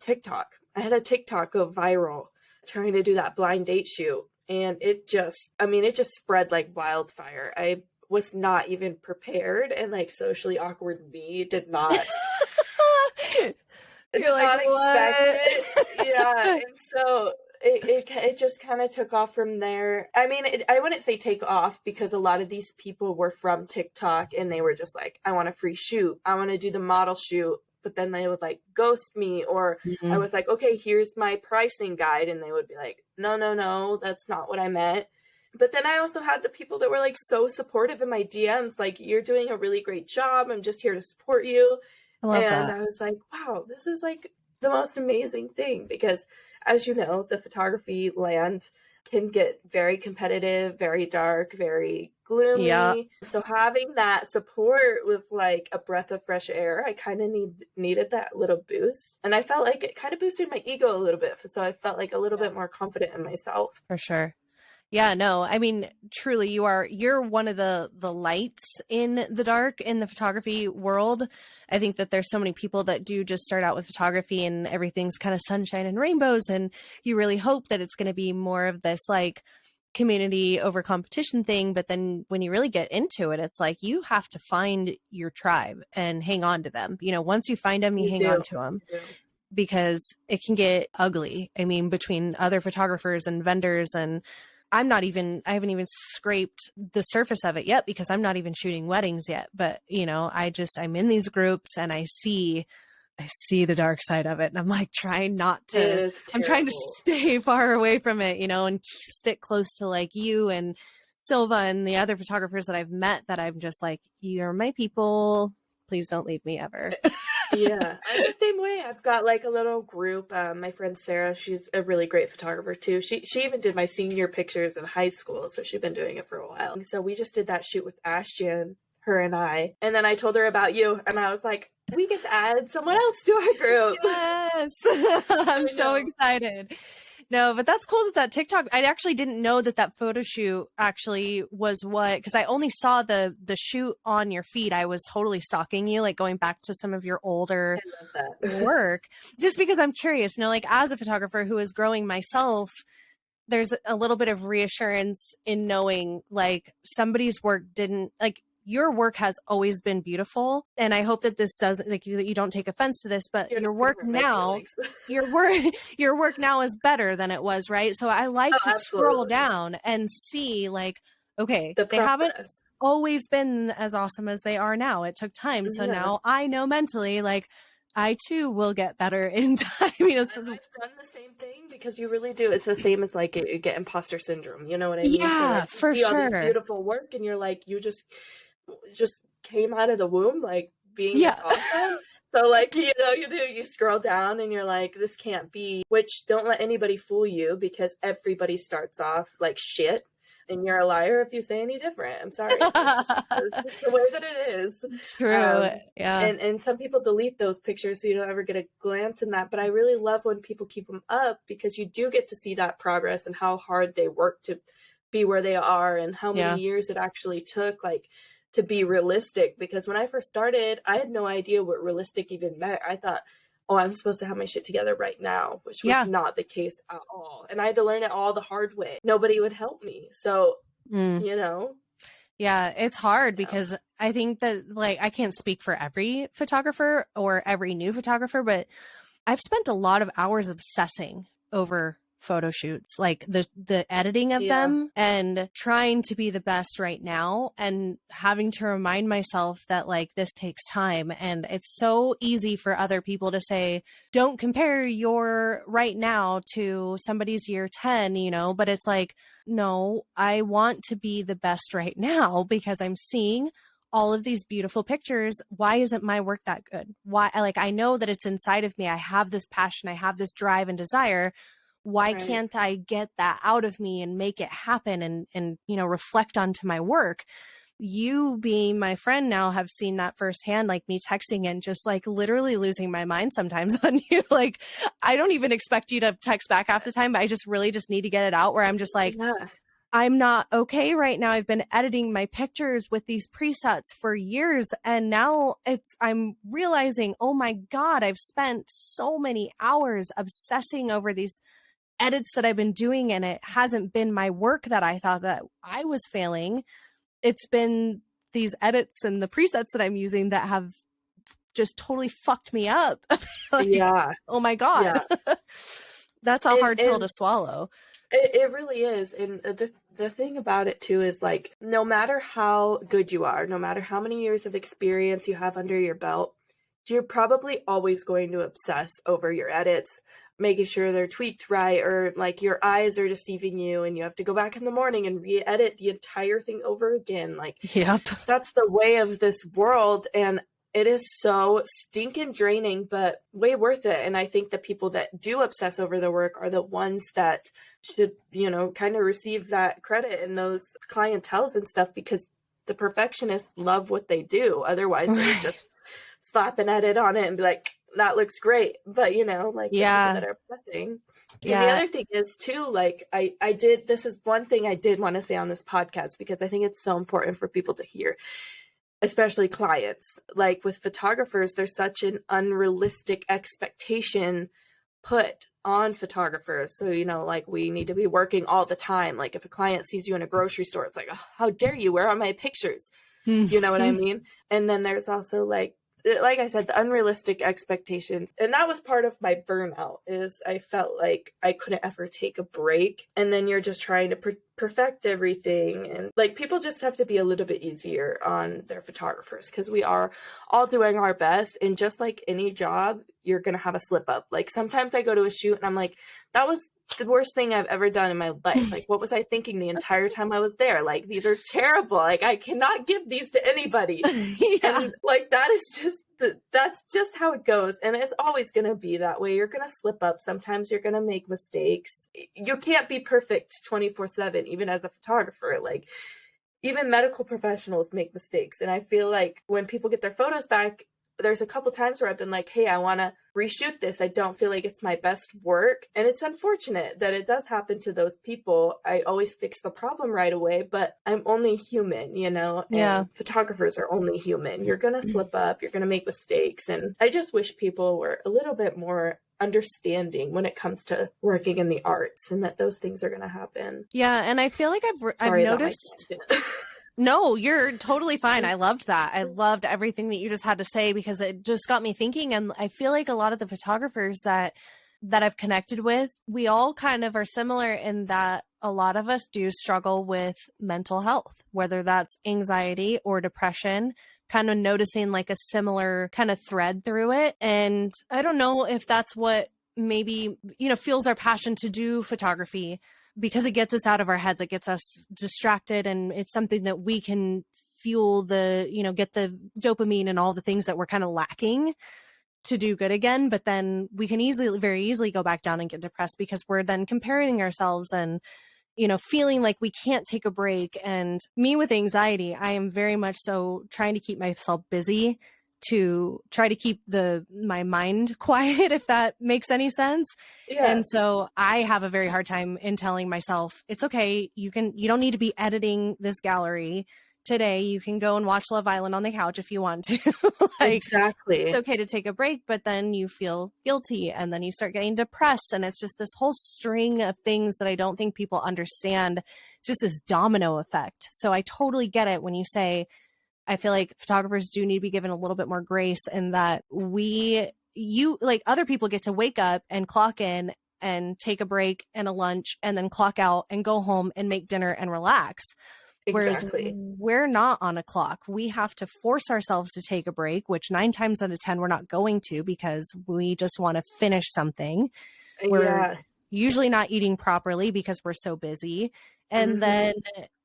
TikTok. I had a TikTok go viral trying to do that blind date shoot. And it just spread like wildfire. I was not even prepared, and like socially awkward me did not You're like, what? Expect it. Yeah. And so it just kind of took off from there. I mean, I wouldn't say take off because a lot of these people were from TikTok and they were just like, I want a free shoot. I want to do the model shoot. But then they would like ghost me, or I was like, okay, here's my pricing guide. And they would be like, no, that's not what I meant. But then I also had the people that were like so supportive in my DMs, like, you're doing a really great job. I'm just here to support you. I was like, wow, this is like the most amazing thing, because as you know, the photography land can get very competitive, very dark, very gloomy. Yeah. So having that support was like a breath of fresh air. I kind of needed that little boost. And I felt like it kind of boosted my ego a little bit. So I felt like a little bit more confident in myself. For sure. Yeah, no, I mean, truly, you're one of the lights in the dark in the photography world. I think that there's so many people that do just start out with photography and everything's kind of sunshine and rainbows. And you really hope that it's going to be more of this like community over competition thing. But then when you really get into it, it's like you have to find your tribe and hang on to them. You know, once you find them, you hang on to them. Because it can get ugly. I mean, between other photographers and vendors, and I haven't even scraped the surface of it yet because I'm not even shooting weddings yet. But, you know, I'm in these groups and I see the dark side of it. And I'm like trying to stay far away from it, you know, and stick close to like you and Silva and the other photographers that I've met that I'm just like, you're my people. Please don't leave me ever. Yeah, I'm the same way. I've got like a little group. My friend Sarah, she's a really great photographer too. She even did my senior pictures in high school, so she's been doing it for a while. And so we just did that shoot with Ashton, her and I. And then I told her about you, and I was like, we get to add someone else to our group. Yes. I'm so excited. No, but that's cool that TikTok, I actually didn't know that photo shoot actually was because I only saw the shoot on your feed. I was totally stalking you, like going back to some of your older work, just because I'm curious, like as a photographer who is growing myself, there's a little bit of reassurance in knowing like somebody's work didn't like, your work has always been beautiful. And I hope that this doesn't like that you don't take offense to this, but your work now, your work now is better than it was. Right. So I like to scroll down and see like, okay, they haven't always been as awesome as they are now. It took time. So now I know mentally, like I too will get better in time. I've done the same thing because you really do. It's the same as like you get imposter syndrome. You know what I mean? Yeah, so like, for sure. All this beautiful work, and you're like, you just came out of the womb like being this awesome. So like, you scroll down and you're like, this can't be, which don't let anybody fool you because everybody starts off like shit and you're a liar if you say any different. I'm sorry. It's just the way that it is. True. Yeah. And some people delete those pictures so you don't ever get a glance in that. But I really love when people keep them up because you do get to see that progress and how hard they work to be where they are and how many years it actually took, like, to be realistic. Because when I first started, I had no idea what realistic even meant. I thought, oh, I'm supposed to have my shit together right now, which was not the case at all. And I had to learn it all the hard way. Nobody would help me. So, Yeah, it's hard because I think that like, I can't speak for every photographer or every new photographer, but I've spent a lot of hours obsessing over photo shoots, like the editing of them and trying to be the best right now and having to remind myself that like this takes time. And it's so easy for other people to say, don't compare your right now to somebody's year 10, but it's like, no, I want to be the best right now because I'm seeing all of these beautiful pictures. Why isn't my work that good? Why? Like, I know that it's inside of me. I have this passion. I have this drive and desire. Why can't I get that out of me and make it happen and reflect onto my work? You being my friend now have seen that firsthand, like me texting and just like literally losing my mind sometimes on you. Like, I don't even expect you to text back half the time, but I just really just need to get it out where I'm just like, I'm not okay right now. I've been editing my pictures with these presets for years. And now I'm realizing, oh my God, I've spent so many hours obsessing over these edits that I've been doing, and it hasn't been my work that I thought that I was failing. It's been these edits and the presets that I'm using that have just totally fucked me up. Like, oh my God. Yeah. That's a hard pill to swallow. It really is. And the thing about it too is like, no matter how good you are, no matter how many years of experience you have under your belt, you're probably always going to obsess over your edits, making sure they're tweaked right, or like your eyes are deceiving you and you have to go back in the morning and re-edit the entire thing over again. Like, that's the way of this world. And it is so stinking draining, but way worth it. And I think the people that do obsess over their work are the ones that should, kind of receive that credit in those clienteles and stuff, because the perfectionists love what they do. Otherwise, they just slap an edit on it and be like, that looks great. But the people that are obsessing. And the other thing is too, like this is one thing I did want to say on this podcast, because I think it's so important for people to hear, especially clients. Like with photographers, there's such an unrealistic expectation put on photographers. So, like we need to be working all the time. Like if a client sees you in a grocery store, it's like, oh, how dare you? Where are my pictures? You know what I mean? And then there's also like I said, the unrealistic expectations. And that was part of my burnout, is I felt like I couldn't ever take a break. And then you're just trying to perfect everything. And like, people just have to be a little bit easier on their photographers, because we are all doing our best. And just like any job, you're going to have a slip up. Like sometimes I go to a shoot and I'm like, that was the worst thing I've ever done in my life. Like, what was I thinking the entire time I was there? Like, these are terrible. Like, I cannot give these to anybody. And like, that is just that's just how it goes. And it's always going to be that way. You're going to slip up. Sometimes you're going to make mistakes. You can't be perfect 24/7, even as a photographer. Like, even medical professionals make mistakes. And I feel like when people get their photos back, there's a couple times where I've been like, hey, I want to reshoot this. I don't feel like it's my best work. And it's unfortunate that it does happen to those people. I always fix the problem right away, but I'm only human, you know? And photographers are only human. You're going to slip up. You're going to make mistakes. And I just wish people were a little bit more understanding when it comes to working in the arts, and that those things are going to happen. Yeah. And I feel like I've noticed... No, you're totally fine. I loved that. I loved everything that you just had to say, because it just got me thinking. And I feel like a lot of the photographers that I've connected with, we all kind of are similar in that a lot of us do struggle with mental health, whether that's anxiety or depression, kind of noticing like a similar kind of thread through it. And I don't know if that's what maybe, you know, fuels our passion to do photography, because it gets us out of our heads, it gets us distracted, and it's something that we can fuel the, you know, get the dopamine and all the things that we're kind of lacking to do good again. But then we can very easily go back down and get depressed, because we're then comparing ourselves and, you know, feeling like we can't take a break. And me with anxiety, I am very much so trying to keep myself busy to try to keep my mind quiet, if that makes any sense. Yeah. And so I have a very hard time in telling myself, it's okay. You don't need to be editing this gallery today. You can go and watch Love Island on the couch if you want to. Exactly. It's okay to take a break, but then you feel guilty, and then you start getting depressed. And it's just this whole string of things that I don't think people understand, just this domino effect. So I totally get it when you say, I feel like photographers do need to be given a little bit more grace, in that like other people get to wake up and clock in and take a break and a lunch and then clock out and go home and make dinner and relax. Exactly. Whereas we're not on a clock. We have to force ourselves to take a break, which 9 times out of 10 we're not going to, because we just want to finish something. We're usually not eating properly because we're so busy. And then,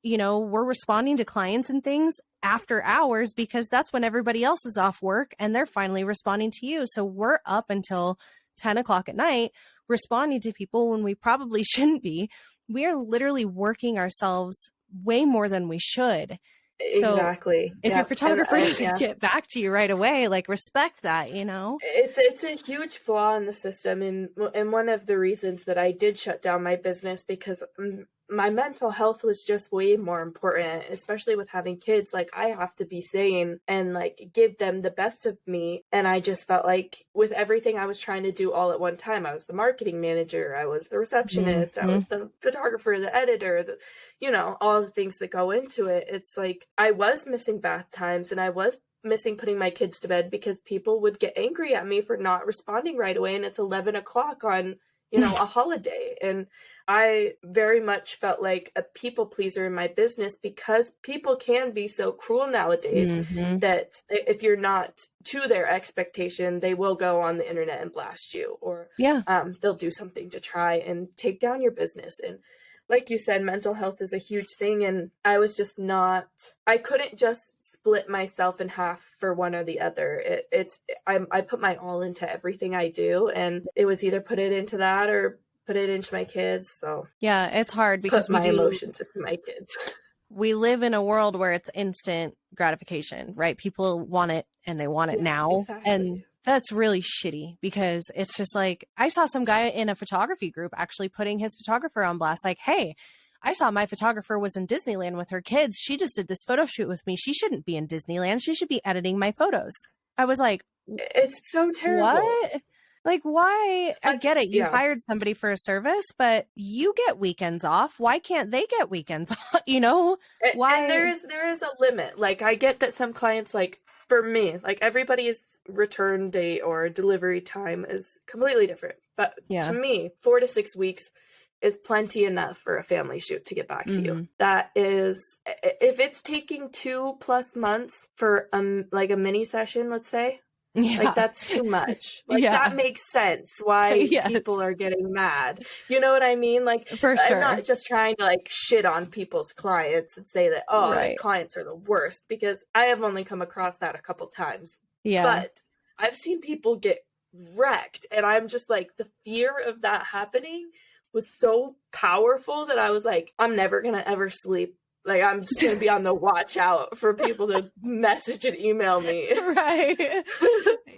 you know, we're responding to clients and things after hours, because that's when everybody else is off work and they're finally responding to you. So we're up until 10 o'clock at night responding to people when we probably shouldn't be. We are literally working ourselves way more than we should. Exactly. So if your photographer doesn't get back to you right away, like, respect that, you know? It's a huge flaw in the system. And one of the reasons that I did shut down my business, because my mental health was just way more important, especially with having kids. Like, I have to be sane and like give them the best of me. And I just felt like with everything I was trying to do all at one time, I was the marketing manager, I was the receptionist, I was the photographer, the editor, you know, all the things that go into it. It's like I was missing bath times, and I was missing putting my kids to bed, because people would get angry at me for not responding right away. And it's 11 o'clock on, you know, a holiday. And I very much felt like a people pleaser in my business, because people can be so cruel nowadays that if you're not to their expectation, they will go on the internet and blast you, or they'll do something to try and take down your business. And like you said, mental health is a huge thing. And I was just I couldn't just split myself in half for one or the other. I put my all into everything I do, and it was either put it into that or put it into my kids. So yeah, it's hard because put my emotions into my kids. We live in a world where it's instant gratification, right? People want it and they want it now. Exactly. And that's really shitty, because it's just like, I saw some guy in a photography group actually putting his photographer on blast, like, hey, I saw my photographer was in Disneyland with her kids. She just did this photo shoot with me. She shouldn't be in Disneyland. She should be editing my photos. I was like, it's so terrible. What? Like, why? I get it. You hired somebody for a service, but you get weekends off. Why can't they get weekends off? You know, why? And there is a limit. Like, I get that some clients, like, for me, like, everybody's return date or delivery time is completely different. But to me, 4 to 6 weeks is plenty enough for a family shoot to get back to you. That is, if it's taking 2+ months for like a mini session, let's say, like, that's too much. Like, that makes sense why people are getting mad. You know what I mean? Like, for sure. I'm not just trying to like shit on people's clients and say that, like, clients are the worst, because I have only come across that a couple times. Yeah. But I've seen people get wrecked, and I'm just like, the fear of that happening was so powerful that I was like, I'm never gonna ever sleep. Like, I'm just gonna be on the watch out for people to message and email me. Right.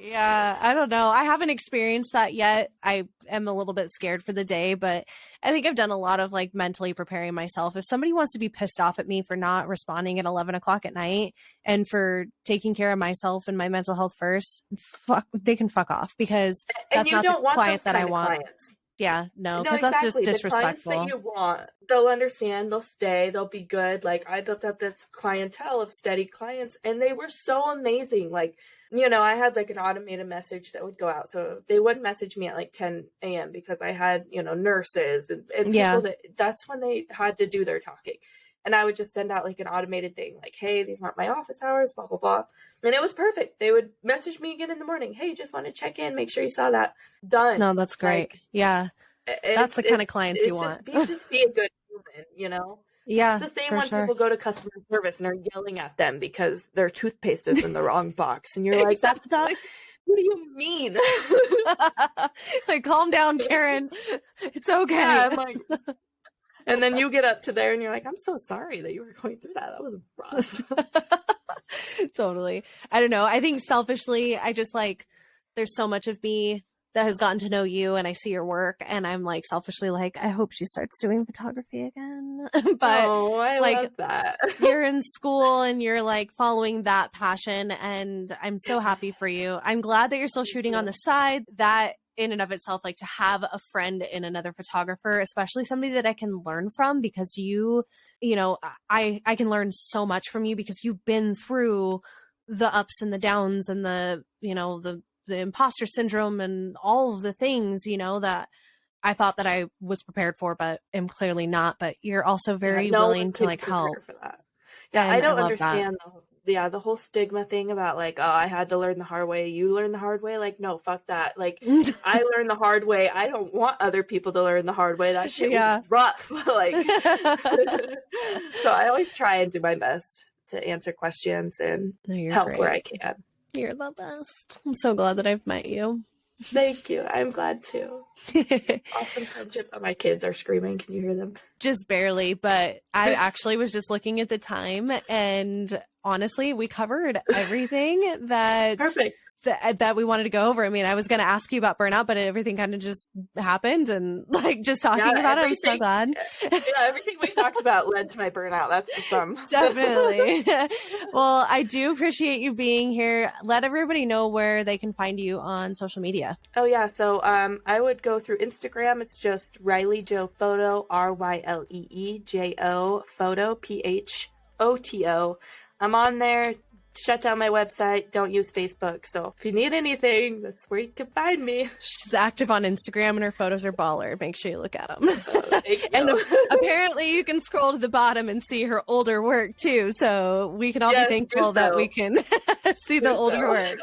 Yeah, I don't know. I haven't experienced that yet. I am a little bit scared for the day, but I think I've done a lot of like mentally preparing myself. If somebody wants to be pissed off at me for not responding at 11 o'clock at night and for taking care of myself and my mental health first, they can fuck off, because that's not the client that I want. Clients. Yeah, no, because that's just disrespectful. The clients that you want, they'll understand, they'll stay, they'll be good. Like, I built up this clientele of steady clients, and they were so amazing. Like, you know, I had like an automated message that would go out. So they would message me at like 10 a.m. because I had, you know, nurses and people that's when they had to do their talking. And I would just send out like an automated thing like, hey, these aren't my office hours, blah, blah, blah. And it was perfect. They would message me again in the morning. Hey, just want to check in. Make sure you saw that. Done. No, that's great. Like, yeah. That's the kind of clients you want. Just be a good human, you know? Yeah. It's the same when people go to customer service and they're yelling at them because their toothpaste is in the wrong box. And you're like, that's not, what do you mean? Like, calm down, Karen. It's okay. Yeah, I'm like, and then you get up to there and you're like, I'm so sorry that you were going through that. That was rough. Totally. I don't know. I think selfishly, I just like, there's so much of me that has gotten to know you, and I see your work, and I'm like selfishly like, I hope she starts doing photography again. But I love that. You're in school and you're like following that passion, and I'm so happy for you. I'm glad that you're still shooting on the side. That in and of itself, like, to have a friend in another photographer, especially somebody that I can learn from, because you know, I can learn so much from you because you've been through the ups and the downs and the, you know, the imposter syndrome and all of the things, you know, that I thought that I was prepared for, but am clearly not. But you're also very willing to like help. For that. Yeah, I don't understand the whole stigma thing about like, oh, I had to learn the hard way. You learn the hard way. Like, no, fuck that. Like, I learned the hard way. I don't want other people to learn the hard way. That shit was rough. Like, so I always try and do my best to answer questions and help where I can. You're the best. I'm so glad that I've met you. Thank you. I'm glad too. Awesome friendship. Oh, my kids are screaming. Can you hear them? Just barely, but I actually was just looking at the time, and honestly, we covered everything that perfect. That we wanted to go over. I mean, I was going to ask you about burnout, but everything kind of just happened, and like just talking about it, I'm so glad. Yeah, everything we talked about led to my burnout. That's the sum. Definitely. Well, I do appreciate you being here. Let everybody know where they can find you on social media. Oh yeah, so I would go through Instagram. It's just Rylee Jo Photo, RYLEEJO Photo, PHOTO. I'm on there. Shut down my website. Don't use Facebook. So if you need anything, that's where you can find me. She's active on Instagram and her photos are baller. Make sure you look at them. And apparently you can scroll to the bottom and see her older work too. So we can all be thankful that we can see the older work.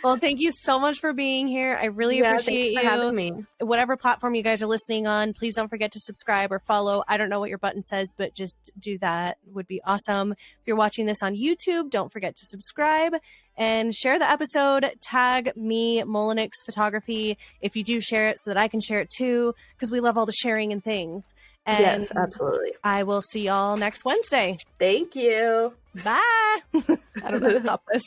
Well, thank you so much for being here. I really appreciate you. Having me. Whatever platform you guys are listening on, please don't forget to subscribe or follow. I don't know what your button says, but just do that. Would be awesome. If you're watching this on YouTube, don't forget to subscribe and share the episode. Tag me, Mullinix Photography, if you do share it, so that I can share it too, because we love all the sharing and things. And yes, absolutely. I will see y'all next Wednesday. Thank you. Bye. I don't know how to stop this.